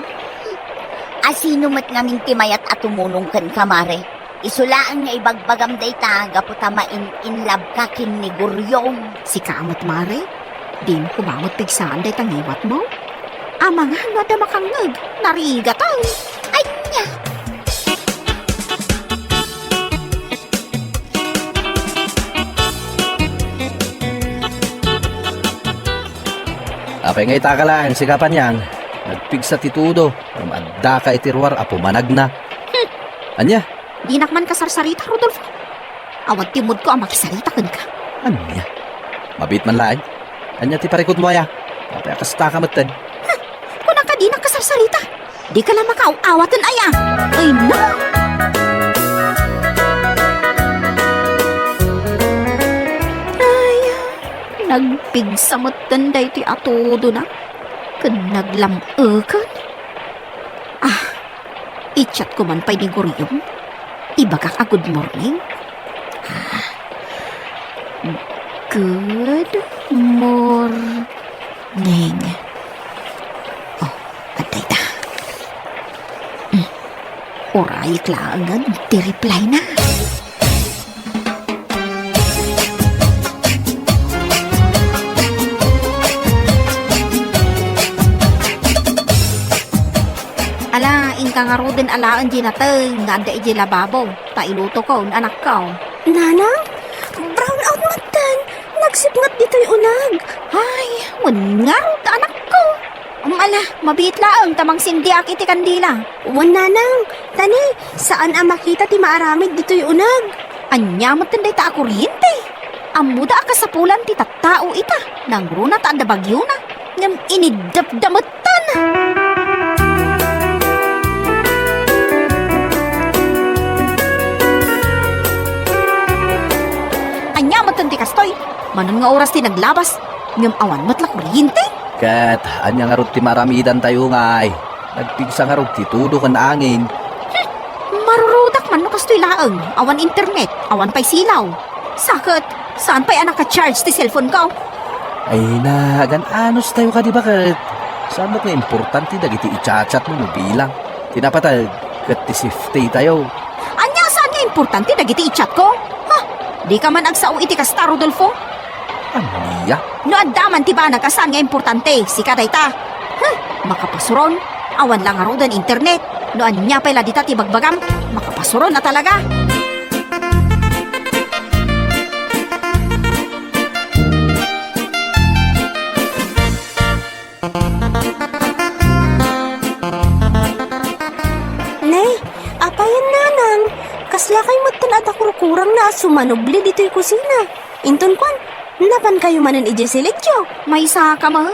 Asino mat ngamin timayat at tumulong kan kamare. Isulaan nga ibagbagam dayta, gaputa in-love ka kin ni Guryong. Si kamat maray. Di mo kumamot pigsaan day tangiwat mo. Amang ano da makangag. Narigatang. Anya? Apay nga itakalaan, sikapan niyang. Nagpigsa titudo. Madda ka itirwar, apumanag na. Anya? Di nakman kasarsarita, Rodolfo. Awad timod ko ang makisarita kan ka. Anya? Mabit man laan. Anya ti parikot mo aya. Apay akasta ka matan. Kung ka di nakasarsarita, di ka lang makauawatan aya. Ay na! Ay, nagpigsamot tanday ti atodo na. Kan naglam-akan. I-chat ko man pa'y ni Guryong. Ibagak a good morning. Good morning. Oh, patay ta. Oray klaangan, ti-reply na. Ala, ingka nga ro din alaan di natin, nga anda iji lababo. Tailuto ko, anak ko. Nanang, brown out matan. Nagsipngat dito'y unag. Ay, nga ro, anak ko. Ala, mabit laang tamang sindiak iti kandila. Wan nanang, tani, saan ang makita ti maaramid dito'y unag? Anya mo tinday ta kuryente. Amuda ka sa pulan ti tattao ita. Nangruna ta anda bagyo na. Ngam inidapdamatan. Anya mo tinday kastoy. Manon nga oras ti naglabas. Ngam awan matla kuryente. Kat, anya nga rot ti maramidan tayo nga ay. Nagpigsa nga rot ti tudo kan angin. Marurudak man no kastoy laang. Awan internet, awan pa'y silaw. Sakit, saan pa'y anak ka-charge ti cellphone ko? Ay na, anos tayo ka di ba kat? Saan mo nga importante dagiti i-chat mo bilang. Tinapatag, kat ti safety tayo. Anya saan nga importante dagiti i-chat ko? Ha? Di ka man agsao iti kasta, Rodolfo? Aniya? No addaman ti ba nagkasaan nga importante, sika dayta. Makapasuron, awan lang nga rodan internet. No anya pa'y ladita ti bagbagam, makapasuron na talaga. Nay, apayan nanang. Kasla kay matan at kurang na sumanubli dito'y kusina. Inton kwan, napan kayo manan ijesilidyo. May saka man.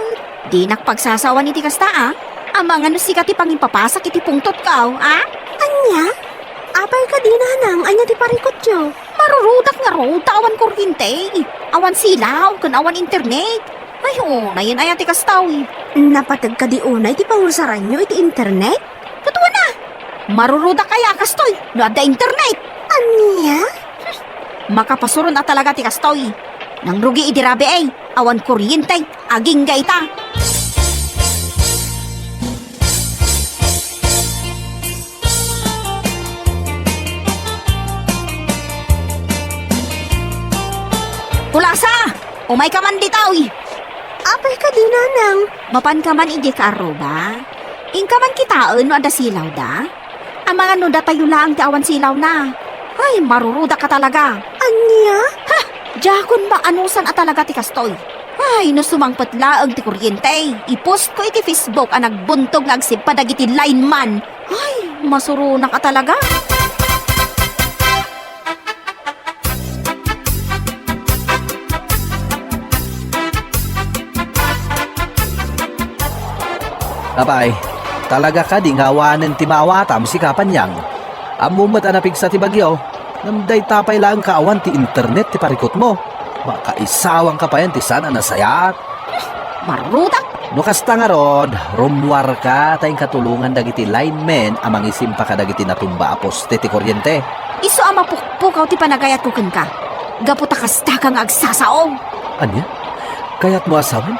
Di nakpagsasawa ni ti kasta, Amang ano sika ti pangipapasak iti pungtot ka, Anya? Apay ka di nanang, anya ti parikot yo. Marurudak nga ro, awan kuryente. Awan silaw, kan awan internet. Ay, na yun ay ati kastaw. Napatag ka di unay ti pangursaran nyo iti internet? Katuwa na. Marurudak kaya kastoy, no adda internet. Anya? Makapasuron na talaga ti kastoy. Nang rugi idirabe awan kuryente, aging gaita. Kulasa! Umay ka man ditaw. Apay ka di nanang. Mapan ka man iji ka ba? Ing ka man kitaan no ada silaw da? Ang mga no da tayo lang ti awan silaw na. Ay, maruruda ka talaga. Anya? Jakon maanusan at talaga ti kastoy. Ay, no sumangpat laag ti kuryente. I-post ko iti Facebook ang nagbuntog nga agsipadag iti lineman. Ay, masurunak ka talaga. Abay, talaga ka di ngawanan ti maawatam si Kapanyang. Amumat anapig sa ti bagyo, namday tapay lang kaawan ti internet ti parikot mo. Makaisawang ka pa yan ti sana nasayat. Marutak. No kasta nga rod, rumwar ka tayong katulungan dagiti linemen amang isimpa ka dagiti natumba aposte ti kuryente. Iso ang mapukpukaw ti panagayat ko ka. Gaputa kasta kang agsasaong. Anya? Kaya't mo asawan?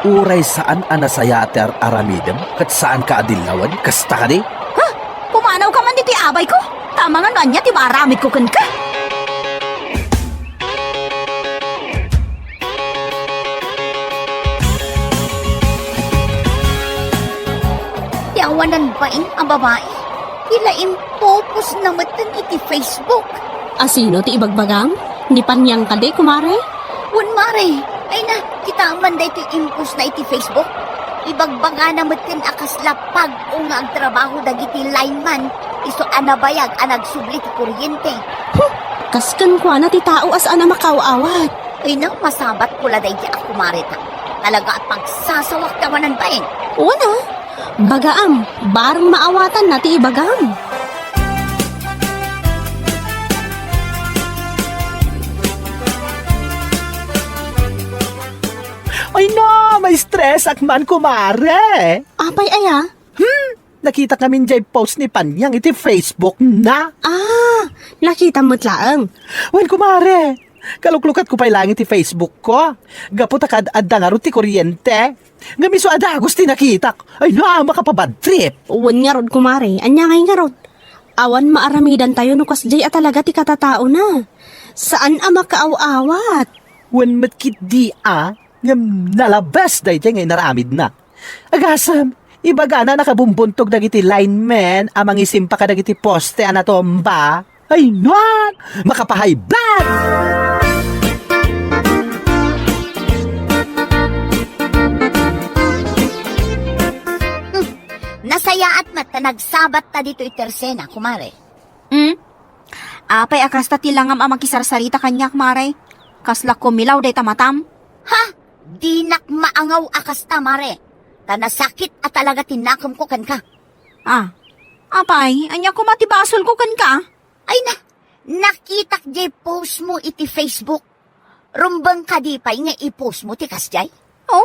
Uray saan anasaya ti aramidem? Kat saan ka adilawan? Kasta ka di? Ha? Pumanaw ka man di ti abay ko? Tama nga nanya ti maramid ko ka. Yawanan bain ang babae. Ila impopos na matan iti Facebook. Asino ti ibagbagang? Ni Panyang ka di, kumare? Wan mare, ay na, kita man da iti impos na iti Facebook. Ibagbaga na matan akas lapag o nga ang trabaho dagiti lineman. Iso anabayag ang nagsubli ti kuryente. Kaskan kwa na ti tao as ana makaawat. Ay na, masabat pula da iti ako marita. Talaga at pagsasawak tawanan bain. Una, bagaam, barang maawatan na ti ibagam. Ay no, may stress akman kumare. Apay aya? Nakita kami jay post ni Panyang iti Facebook na. Ah, nakita mo't laang. Wen kumare, kaluklukat ko pa lang iti Facebook ko. Gapot akad-adda nga ro ti kuryente. Ngamiso ada gusti nakita. Ay na, makapabad trip. Uwan nga rod, kumare. Anya ngay nga rod. Awan maaramidan tayo no kasjay at talaga ti katatao na. Saan ang makaaw-awat? Wen matkit di ngam nalabas day ngay naramid na. Agasam, ibaga na nakabumbuntog dagiti linemen amang isimpa ka dagiti poste anatomba. Ay nuan, makapahay blood! Nasaya at mata nagsabat ta dito itersena, kumare. Apay akas ta tilangam ang magkisarsarita kanya, kumare. Kasla kumilaw day tamatam. Ha? Dinak maangaw akas ta, mare. Tanasakit at talaga tinakam ko kan ka. Ah, apay, anya ko matibasol ko kan ka. Ay na, nakitak jay post mo iti Facebook. Rumbang ka di pa'y nga i-post mo ti kasjay. Oh,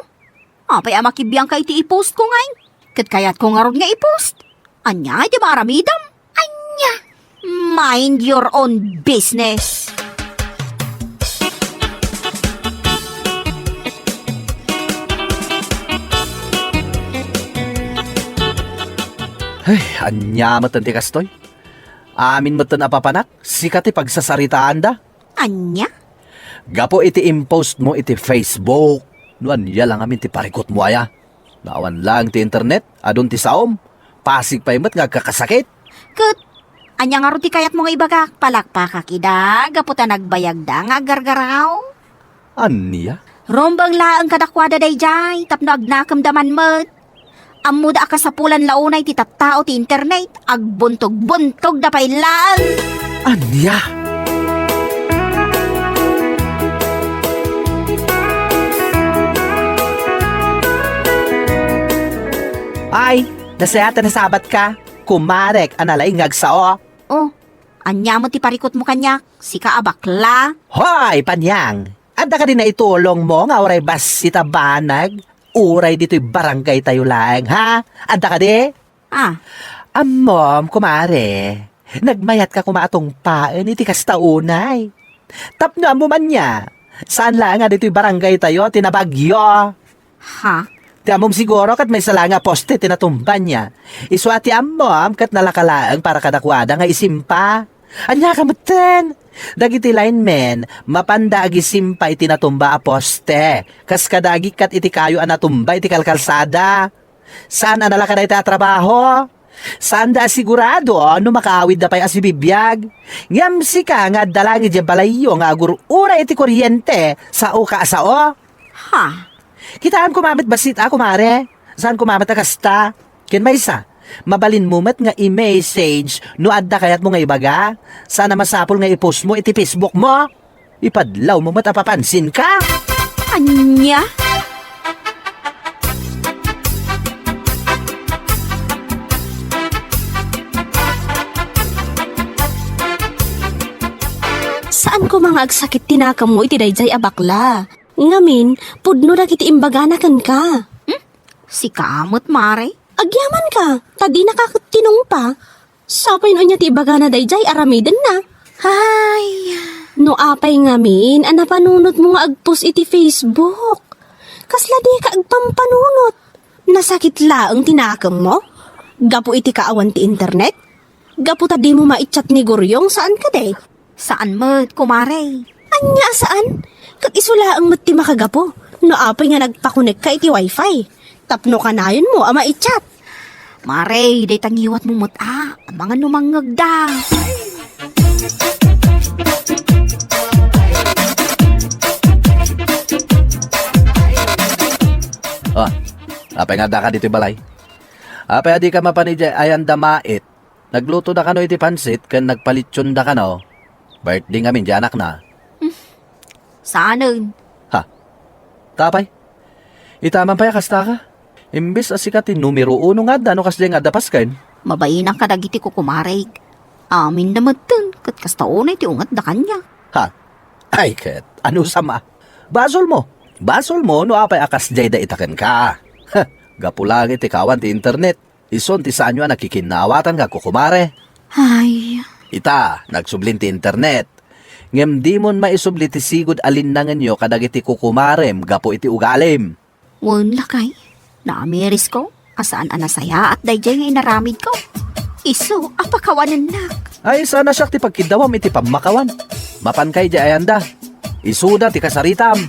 apay amakibiyang ka iti i-post ko ngayon. Kat kayat ko nga ron nga i-post. Anya, di maramidam. Anya! Mind your own business. Ay, anya matan ti kastoy. Amin matan apapanak, sikat ti pagsasaritaan da. Anya? Gapo iti impost mo iti Facebook. Nuan ya lang amin ti parikot mo aya. Naawan lang ti internet, adun ti saom. Pasig pa imat nga kakasakit. Kat, anya nga ron ti kayat mo nga ibagak, palakpakakida, gaputa nagbayag da nga gargaraw. Anya? Rombang laang kadakwada day jay, tapno agnakam daman mat. Amuda ka sa pulan launay ti tattao ti internet, agbuntog-buntog da pay lang. Anya? Ay, nasayata na sabat ka. Kumarek, analay ngagsao. Oh, anya mo ti parikot mo kanyak, sika abakla. Hoy, Panyang! Adda ka din na itulong mo nga oray bas sita banag. Uray dito'y barangay tayo lang, ha? Adda ka di? Ah, Amom, kumare. Nagmayat ka kumaatong paan, iti kastaunay. Tapno mo man niya. Saan lang nga dito'y barangay tayo, tinabagyo. ha? Ti amom siguro kat may sala nga poste tinatumban niya. Iswati amom kat nalakalaang para kadakwada nga isimpa. Anya ka matan. Dagiti linemen, mapanda agi simpa iti natumba a poste. Kas kadagi kat iti kayo anatumba iti kalkalsada. Saan nalakaday ta trabaho? Sanda sigurado no makaawid na pa'y asibibiyag. Ngam si ka nga dalangi di balayo nga agurura iti kuryente sa uka sao. Ha? Kitaan kumamit basit ako mare. Saan kumamit na kasta? Kin may isa. Mabalin mo mat nga i-message no adda kayat mo nga ibaga. Sana masapol nga i-post mo iti Facebook mo. Ipadlaw mo mat apapansin ka. Anya? Saan ko mga agsakit tinakam mo iti dayjay abakla? Ngamin, pudno na kiti imbaganakan ka. Si kamot, mare. Agyaman ka, tadi nakakatinong pa. Sapay no niya ti ibagana dayjay aramiden na. Ay, No apay ngamin, anapanunot mo nga agpos iti Facebook. Kasla di ka agpampanunot. Nasakit laang tinakam mo? Gapo iti kaawan ti internet? Gapo tadi mo maitchat ni Guryong saan ka day? saan mo, kumare? Anya saan? Kag isula ang mati makagapo. No apay nga nagpakunik ka iti wifi. Tapno ka na yun mo ama i-chat. Mare, day tangiwat mo muta. Ang mga numangag da. Oh, apay nga da ka dito balay. Apay adi ka mapanidya ayan damait. Nagluto na kano iti pansit kan nagpalitsyon da kano. Birthday ngamin di anak na. Saanin? Ha? Tapay? Itaman pa kasta ka? Imbis asikatin numero 1 nga da no kasdi nga dapas kain. Mabayin ang kadagiti ko kumare. Amin naman dun, kat kastaonay ti ungat da kanya. Ha? Ay ket, ano sama? Basol mo. Basol mo no apay akas jay da itaken ka. Ha, gapulang iti kawan ti internet. Ison ti saan nyo nakikinawatan ka kukumare. Ay, Ita, nagsublin ti internet. Ngem di mon maisubli ti sigud alinangan nyo kadagiti kukumarem gapo iti ugalim. wan lakay. Naamiris ko, asaan anasaya at dayjay nga inaramid ko. Iso, apakawanan nak. Ay sana siya ti pagkidawam iti pamakawan. Mapan kay di ayanda. Isuda ti kasaritam.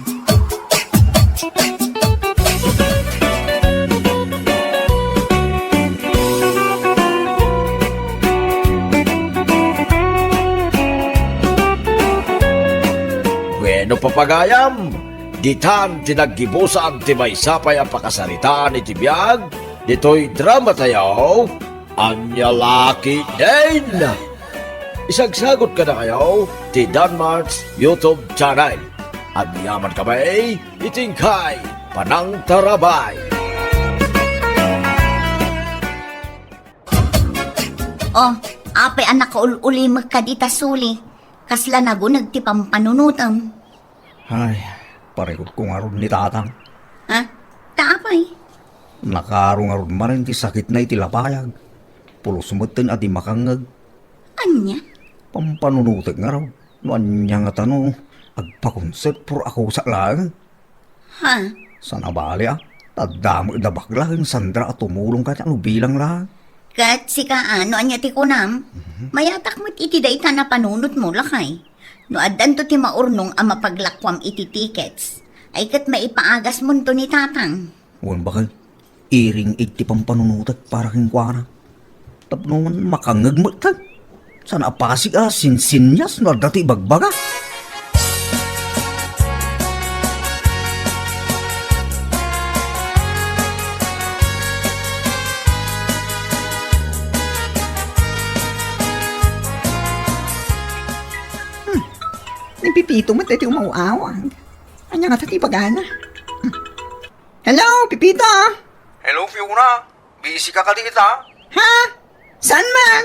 Bueno papagayam, ditan tinaggibusan ti maysapay ang pakasaritaan iti biyag, dito'y drama tayo, Anya Lucky Din. Isagsagot ka na kayo, ti Danmarks YouTube channel. At yaman kami, itingkay, Panang Tarabay. Oh, apay anak ka uli magkadita suli. Kasla nagunag ti pampanunutam. Ay, paregot ko nga ron ni tatang. Ha? Taapay. Nakarong nga ron marin ti sakit na iti lapayag. Pulos mutin at makangag. Anya? Pampanunutik nga raw. No anya nga tanong, agpakonsert por ako sa lang. Ha? Sana bali tadamo ida baklang Sandra at tumulong ka ano bilang lang. Kat si kaano anya ti kunam? Mayatak mo't iti dayta na panunot mo lakay. No addan to ti maurnong ang mapaglakwam iti tickets. Ay kat maipaagas mo to ni tatang. Wan bakal, iring iti pampanunutik para kingkwana. Tapno man makangag mo ka. Sana apasig sinsinyas no dati bagbaga. Pipito mo tayo umawawang. Anya nga tati pagana. Hello, Pipito? Hello, Fiona. Busy ka dita? Ha? Saan man?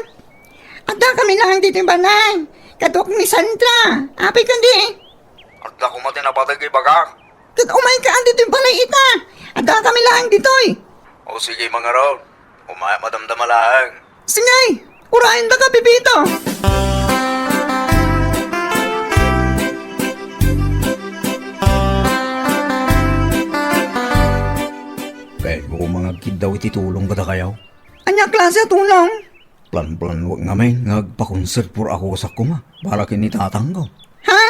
Ada kami lang dito yung banay. Katok ni Sandra. Apay kandi. At ako mati napatay kay Bagak. Umay ka dito yung banay ita. Ada kami lang dito eh. O sige mga raw. Umaya madamdama lang. Sige, urahin na ka, Pipito. Kaya ko mga kid daw ititulong ka kayaw. Anya klase tulong? Plan-plan wag nga may nagpakonsert por ako sa kuma. Para kinitatang ko. Ha?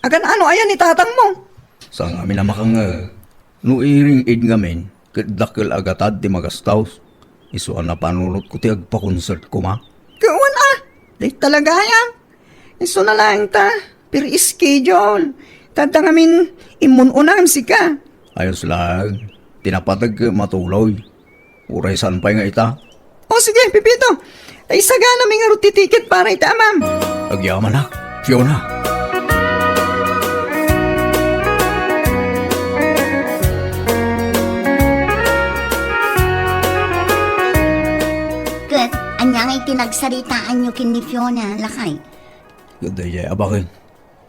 Agan ano ayan ni tatang mo? Sa ngamin na makang no iring id ngamin. Kadakil agatad di magastaws. Isuan na panunod ko ti agpa-concert ko, ma. Kawan Day talaga yan. Iso na lang ta. Pero schedule. Tata ngamin imununam si ka. Ayos lang. Tinapatag matuloy. Uray saan pa nga ita? O sige, Pipito. Ay saga namin nga ruti ticket para ita, ma'am. Agyaman na, Fiona. Kat, anya ngay tinagsaritaan nyo kin ni Fiona, lakay. Ganda niya, abakin.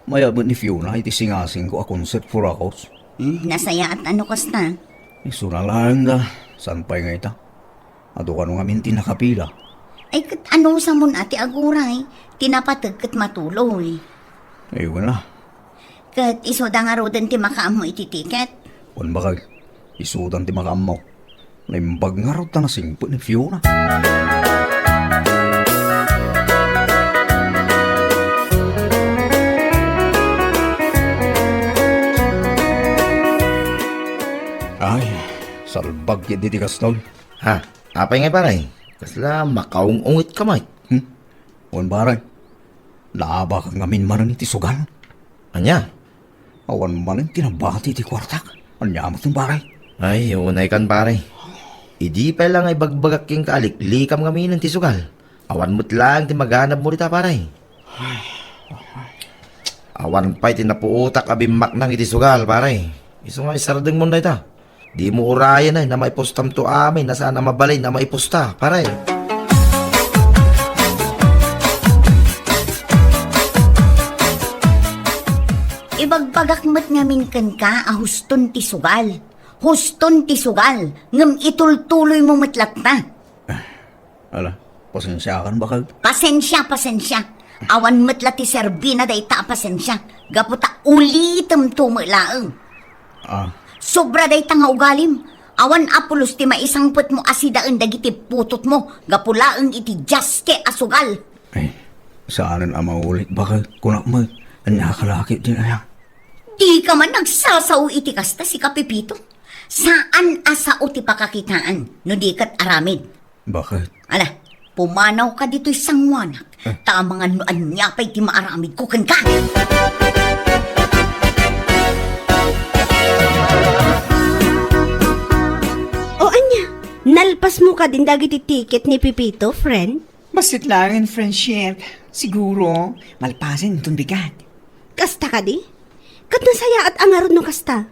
Mayaman ni Fiona, iti singasing ko a concert for akos. Nasaya at ano kasta? Iso na lang da. Saan pa nga ita? Ato ka nung amin tinakapila. Ay kat ano sa mun ati aguray, tinapatag kat matuloy. Ayun na. Kat iso da nga rodan ti makaam mo iti tiket. Wan bakay. Isudan ti makamaw. Naimbag nga raw ta na singpo ni Fiona. Ay, salbag yun diti kastol. Ha? Apay nga paray? Kasla makaungungit ka, Mike. Wan baray. Naaba ka ngamin manan iti sugal. Anya? Awan manan tinabati ti kwartak. Anyamat ng baray. Ay, unay kan paray. Idi pa lang ay bagbagak king kaaliklikam kami ng tisugal. Awan mo't lang ti maganap mo rita paray. Awan pa'y tinapuutak abimak ng itisugal paray. Iso nga isardeng mo na ita. Di mo urayan ay na maipostam to amin na sana mabalay na maiposta paray. Ibagbagak mo't ngamin kan ka ahuston ti sugal. Huston ti sugal, ngam itultuloy mo matlak na. Ala, pasensya kan bakal. Pasensya. Awan matla ti serbina day ta pasensya. Gaputa ulitem tumulaeng. Sobra day ta nga ugalim. Awan apulos ti maisangput mo asidaan dagiti putot mo. Gapulaeng iti jaske asugal. Ay, saanan ang maulit bakal. Kunak mo, ang nakakalakit din ayang. Di ka man nagsasaw iti kasta si Kapipito. Saan asao ti pakakitaan no di kat aramid? Bakit? Ala, pumanaw ka dito'y sangwanak. Tamangan no anya pa'y ti maaramid ko kan ka. O anya, nalpas mo ka din dagiti ticket ni Pipito, friend? Basit lang, friendship. Siguro, malpasin itong bigat. Kasta ka di? Kat nasaya at angarod no kasta.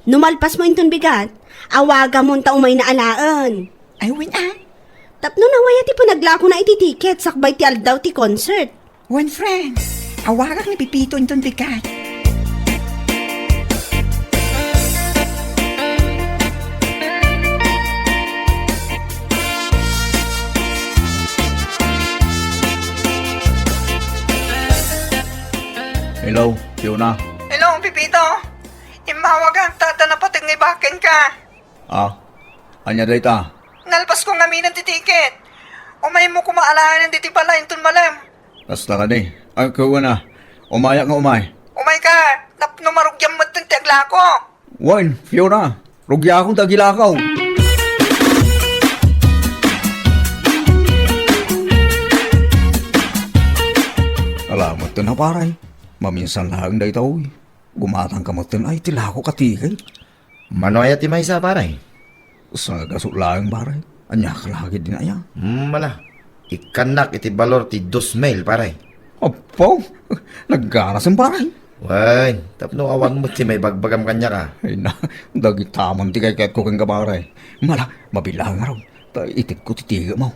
Numalpas mo inton bigat, awaga mo ta umay na alaan. Ay, win Tapno na waya ti panaglako na iti ticket, sakbay ti aldaw ti concert. One friend. Awagak ni Pipito itong bigat. Hello, Fiona. Hello, Pipito. Imawagan, tata na patingibakin ka. Anya day ta? Nalpas ko ngamin ang titiket. Umay mo kumaalaan ng diti pala intun malam. Kasta ka di. Ay, kawa na. Umaya nga umay. Umay ka, napno marugyam mo itong tiagla ko. Wan, Fiona. Rugya akong tagilakaw. Alamat to na paray. Maminsan lang day tao. Gumatang kamutin ay tilako katigay. Manoy at imay sa paray. Sa gasulaang baray. Anya kalagi din ayang. Mala. Ikanak iti balor ti 2,000 paray. Apo, nagganas ang baray. Wan, tapno awan mo ti may bagbagam kanya ka. Ay na, dagitamon ti kay ko kang gabaray. Mala, mabilang nga raw. Itik ko titiga mo.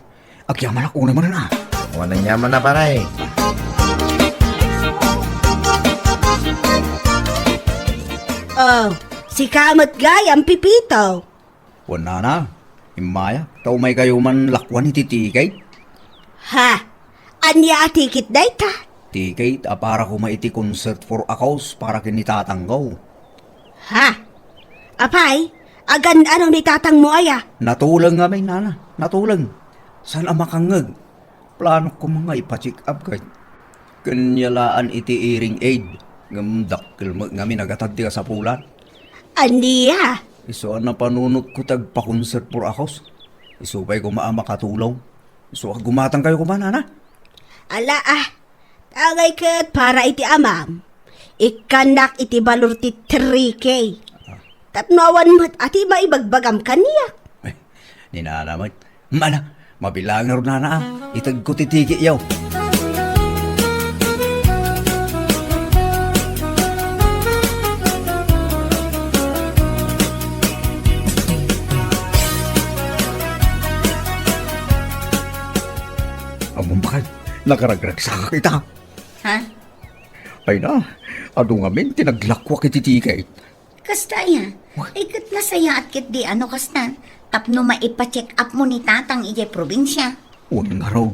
Akya malak una mo na. Awan na nyaman na paray. Oh, si Kamat Gay ang Pipito. Wala na. Imaya, tao may kayo man lakwan ititikay. Ha? Anya ticket day ta? Tikay, para ko maiti concert for a cause para kinitatanggaw. Ha? Apay, agan anong nitatang mo aya? Natulang nga may nana, natulang. Saan ang makangag? Plano ko mga ipacheck up kay. Kanyalaan iti hearing aid. Ngamdakil mo nga minagatad ka sa pulan. Aniya? Iso na panunot ko tagpa-concert for a cause. Isupay ko makatulong. So, gumatang kayo ko ba, nana? Ala tagay kat para iti amam. Ikanak iti balor ti 3K. Tapnawan mo't ati maibagbagam kaniya. Ni nana, mana, mabilang na rin nana, itag ko titiki yaw. Among bakal, nakaragrag sa kita. Ha? Ay na, ado nga min, tinaglakwak ititikay. Kasta ya. Ikat na saya at kit di ano kasta. Tapno maipa-check up mo ni tatang ije probinsya. Unang nga raw.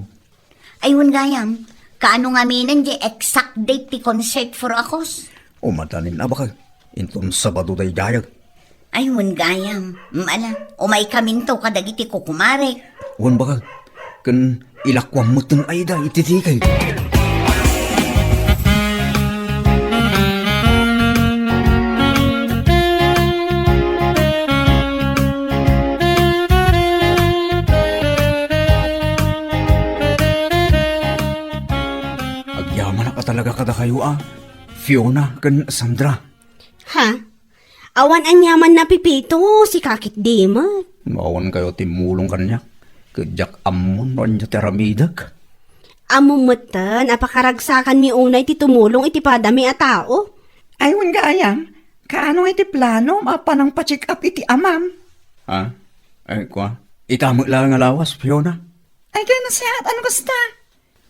Ayun gayam, kaano nga minan di exact date ti concert for akos? Umadanin na bakal, inton Sabado day dayag. Ayun gayam, mala, umay kaminto kadagiti kukumare. Uwan bakal, kan ilakwang mo itong ayda ititikay. Agyaman na ka talaga kada kayo Fiona kan Sandra. Ha? Awan ang yaman na pipito, si kakit di mo. Maawan kayo timulong kanya. Kadyak amon ron niya teramidak. Amumutan, apakaragsakan mi unay ti tumulong iti padami a tao. Ayun gayam, kaano iti plano mapanang pa-check up iti amam? Ha? Ay kwa, itamot lang nga lawas, Fiona. Ay kaya nasihat, ano kasta?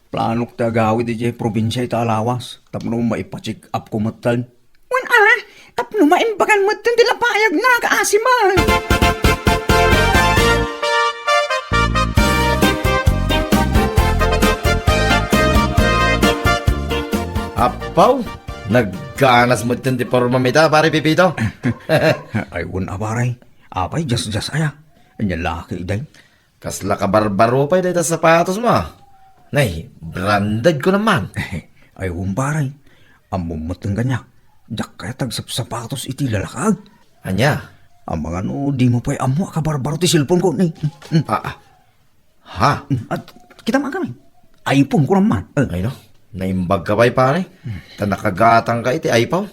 Plano ko tagawid iti probinsya ita alawas, tapno maipa-check up ko matan. Wan tapno maimbagan matan tila payag na kaasiman. Apaw, nagkanas mo din ti pormamita, pare Pipito. Ay wan abaray, apay jas aya, anya laki day. Kasla ka barbaro pa dito sa sapatos mo. Nay, branded ko naman. Ay humbaray, amumutang kanya. Dak kaya tagsapatos iti lalakag. Anya? Ang mga no, di mo pa'y amo akabarbaro ti silpon ko. Ha? At kita mga kami. iPhone ko naman. Ay no, naimbag ka ba'y pare? Ta nakagatang ka iti iPhone.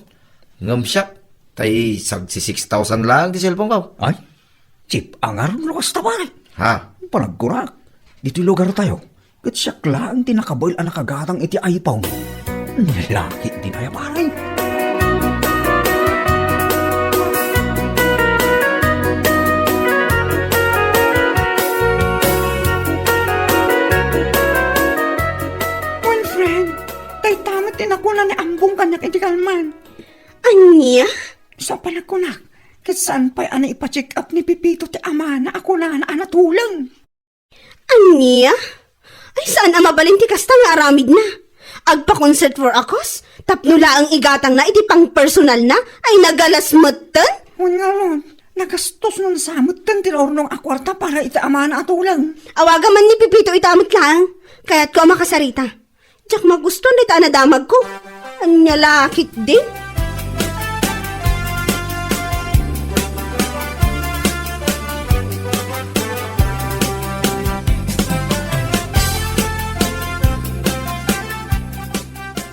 Ngam siya, tay sagsi 6,000 lang ti cellphone ko. Ay, chip, angar mo lukas ta pare. Ha? Panagkurak. Dito lugar tayo. Kat siya lang tinakaboil ang nakagatang iti iPhone. Nilaki din ay pare. Tinakunan ni ambong kanyak iti kalman. Anya? Sa palakunak, kat saan pa'y ana ipa-check up ni Pipito ti ama na ako na anatulang. Anya? Ay saan ang mabalin ti kasta nga aramid na? Agpa-concert for akos? Tapnula ang igatang na iti pang personal na? Ay nagalas matan? Huwag nga ron, nagastos nun samot tan tinornong akwarta para iti ama na atulang. Awaga man ni Pipito itamot lang. Kaya't ko makasarita. Diyak magusto na ita damag ko. Anya lakit din.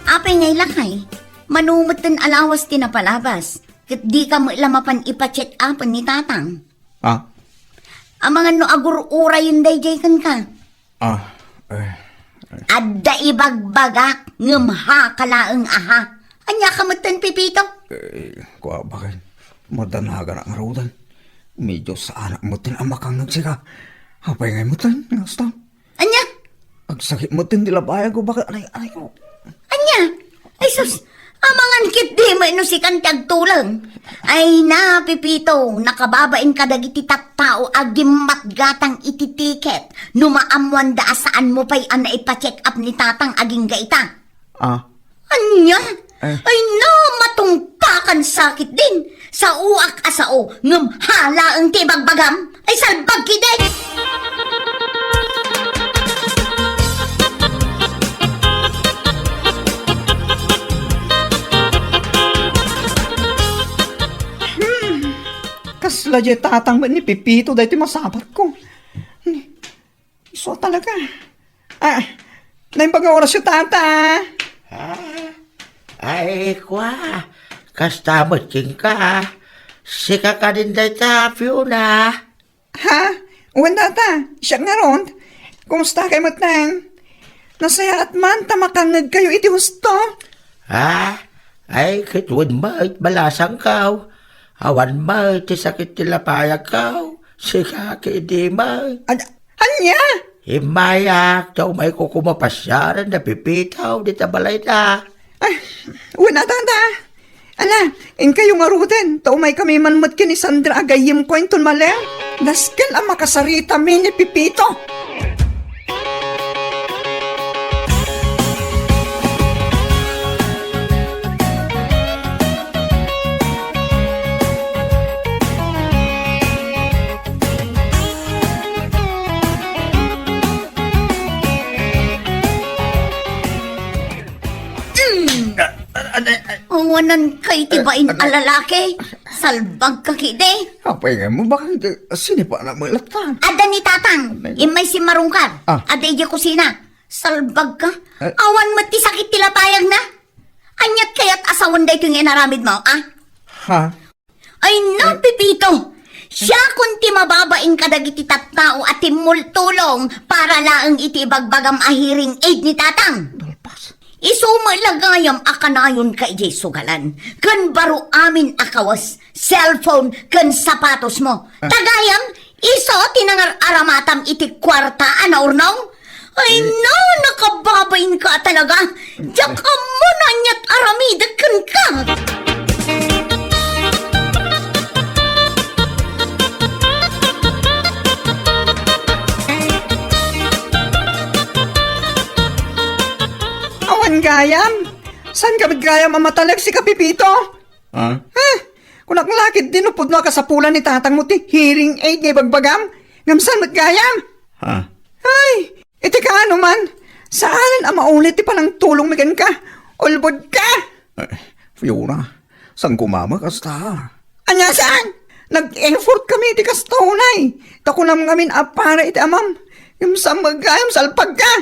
Apay ngay lakay, manumot din alawas tinapalabas. Kat di ka mo lamapan ipa-check up ni tatang. Ang mga no agur-ura yung dayjay kan ka. Adda ibagbagak, ngumha kalaang aha. Anya kamutan, Pipito? Kuha bakit? Madanaga na nga rawdan. Medyo sa anak mo tin ang makang nagsika. Hapay ngay mo tin, ngasta. Anya? Agsakit mo tin dilabaya ko, bakit anay ko? Anya? Ay sus, amangan kit di mo inusikan tagtulang. Ay na, Pipito, nakababain ka dagiti tattao agimat gatang iti tiket. Numaamuan da saan mo pa'y ana ipa-check up ni tatang aging gaita. Anya? Ay na, matungpakan sakit din. Sa uak asao, ngumhala ang tibagbagam. Ay salbag kiday. Kasla di tatang ba ni Pipito dahil masabat ko. So talaga. Naimbang oras yung tata. Ay, kwa. Kastamot king ka. Sika ka din day ta, Fiona. Ha? Uwan tata, siya nga ron. Kumusta kayo matang? Nasaya at man tamakangag kayo iti husto. Ay, kitwad mo't balasang kaw. Awan mo't sakit tilapayag kaw. Sika kiti mo't. Anya? Himayak, daw may kukumapasyaran na pipitaw di tabalay na. Ay, uwan na tata. Ala, in kayo nga ruten. Taumay kami manmat ni Sandra agayim ko inton maler. Naskel ang makasarita mi ni Pipito. Uwanan kay tibain alalaki. Salbag ka kide. Apay nga mo, bakit sinipa na mo ilatan? Ada ni tatang, imay si marungkar. Ada iya kusina. Salbag ka. Awan mo ti sakit tilapayag na. Anyat kaya't asawan day ito yung inaramid mo, Ha? Ay na, Pipito. Siya kunti mababain ka dagiti tattao at timultulong para laang iti bagbagam ahiring aid ni tatang. Isumalagayam akanayon ka ijay sugalan. Kan baro amin akawas, cellphone, kan sapatos mo. Tagayam, iso tinangar aramatam iti kwarta anaurnong. Ay no, nakababain ka talaga. Diyak mo na niyat aramidagan ka. Awan gayam? San ka gayam amatalag si Kapipito? Kung naklakit dinupod no kasapulan ni tatang mo ti hearing aid ngay bagbagam, ngamsan matgayam? Ay, iti ka ano man, saan ang maulit ti palang tulong migan ka? Ulbod ka? Fiona, saan kumama kasta? Anya saan? Nag-effort kami ti kastunay. Takunam ngamin apara iti amam. Ngamsan magayam salpag ka.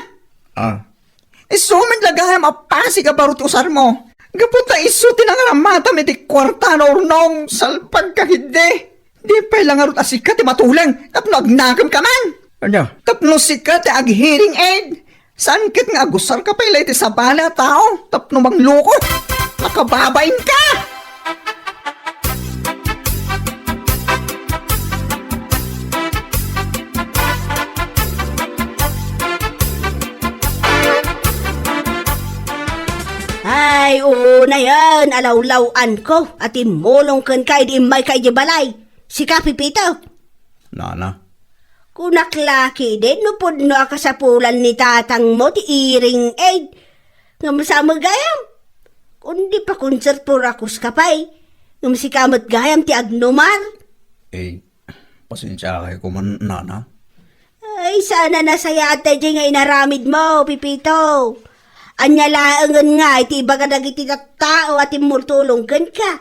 Isumin lagayam apasi ka barut usar mo. Gaputa isu tinangaramata iti kwarta na urnong salpag ka hindi. Di pa ilang arut asika ti matulang tapno agnagam ka man. Anya? Tapno sika ti ag-hearing aid. Saan kit nga agusar ka pa ilay ti sabala tao. Tapno mangluko. Nakababain ka. Ay, oo na yan. Alawlawan ko. At imulong kan kay di may kay di balay. Si Kapipito. Nana? Kunaklaki din, nupod no akasapulan ni tatang mo ti iring aid. Nga masama gayam. Kundi pa concert por akus kapay. Nga masikamat gayam ti agnomar. Pasensya kay kuman, Nana. Ay, sana nasaya at tayo nga inaramid mo, Pipito. Anyalaangan nga, iti iba ka nagiti tao at imultulong ka.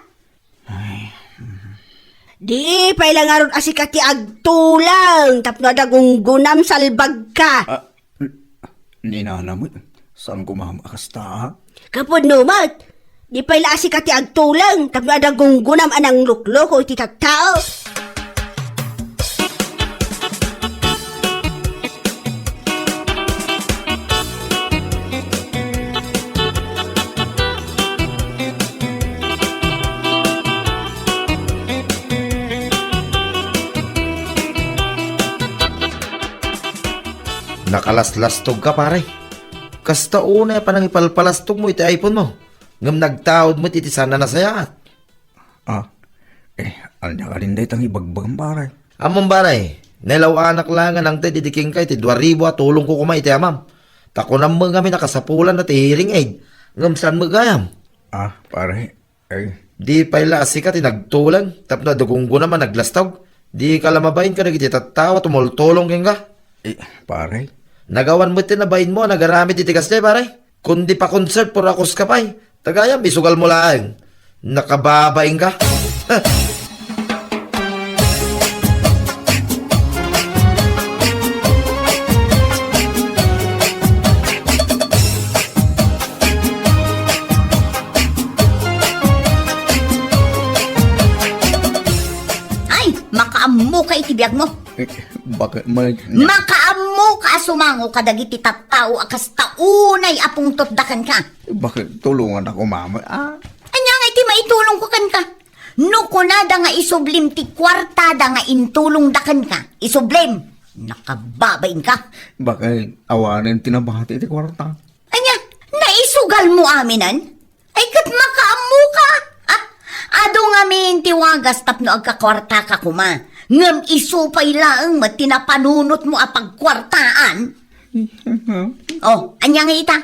Di, pailang aron asikat ti agtulang, tapno dagunggunam salbag ka. Ni Nana mo, saan kumama kasta? Kapod numat, di paila asikat ti agtulang, tapno dagunggunam anang lukloko iti tao. Nakalaslastok ka pare. Kasta una pa nang ipalpalastog mo iti iPhone mo. Ngam nagtaod mo iti sana nasayat. Anya ka rin day tang ibagbang pare. Among baray, nailaw anak langan ang te didiking kay ti 2,000 at tulong ko kumay iti amam. Takunam mo kami nakasapulan na ti hearing aid. Ngam saan magayam? Pare, Di paila asika ti nagtulang, tapno dugunggo naman naglastog. Di ka lamabain ka nagiti tattawa tumultulong ka. Pare, Nagawan mo tinabayin mo, nagaramit itikas niya, pare. Kundi pa concert por akos ka pa'y. Tagayam, isugal mo lang. Nakababaing ka. biyag mo. Bakit may... Makaammo ka sumango ka dagiti tattao akas taunay apong totdakan ka. Bakit tulungan ako, mama? Anya nga iti maitulong ko kan ka. No kunada nga isublim ti kwartada nga intulong dakan ka. Isublim. Nakababain ka. Bakit awanin tinabati iti kwarta? Anya, naisugal mo aminan? Ay kat makaammo ka. Ado nga min tiwagas tapno agkakwarta ka kuma. Ngam isupay laang matinapanunot mo apagkwartaan. Oh, anya nga ita?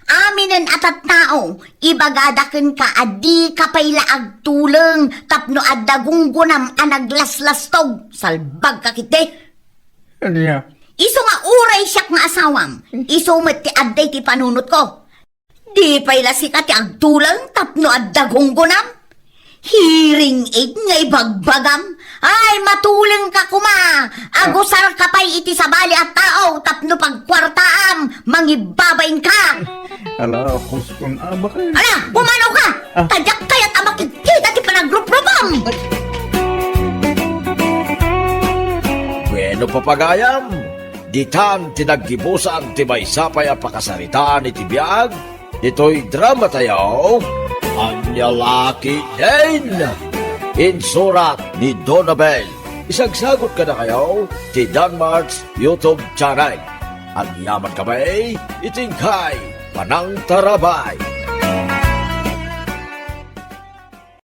Aminan atat tao, ibagadaken ka adi kapaylaag tuleng tapno adagunggunam anaglaslastog salbag kakite. Anya? Iso nga uray siyak nga asawam. Iso ti adday ti panunot ko. Di payla si ka ti agtuleng tapno adagunggunam. Hearing aid nga ibagbagam. Ay, matuleng ka kuma. Agusar ka pa'y iti sabali at tao tapno pagkwartaam. Mangibabain ka. Ala, kuskon, bakit? Ala, pumanaw ka. Tadyak kaya't amakikita ti panagruprobam. Bueno papagayam, ditan tinaggibusan ti maysapay a pakasaritaan iti biag, ito'y drama tayo, Anyalaki din! Insurat ni Donabel. Isagsagot ka na kayo ti Danmarks YouTube channel. Ang yaman kamay, itingkay, panang tarabay.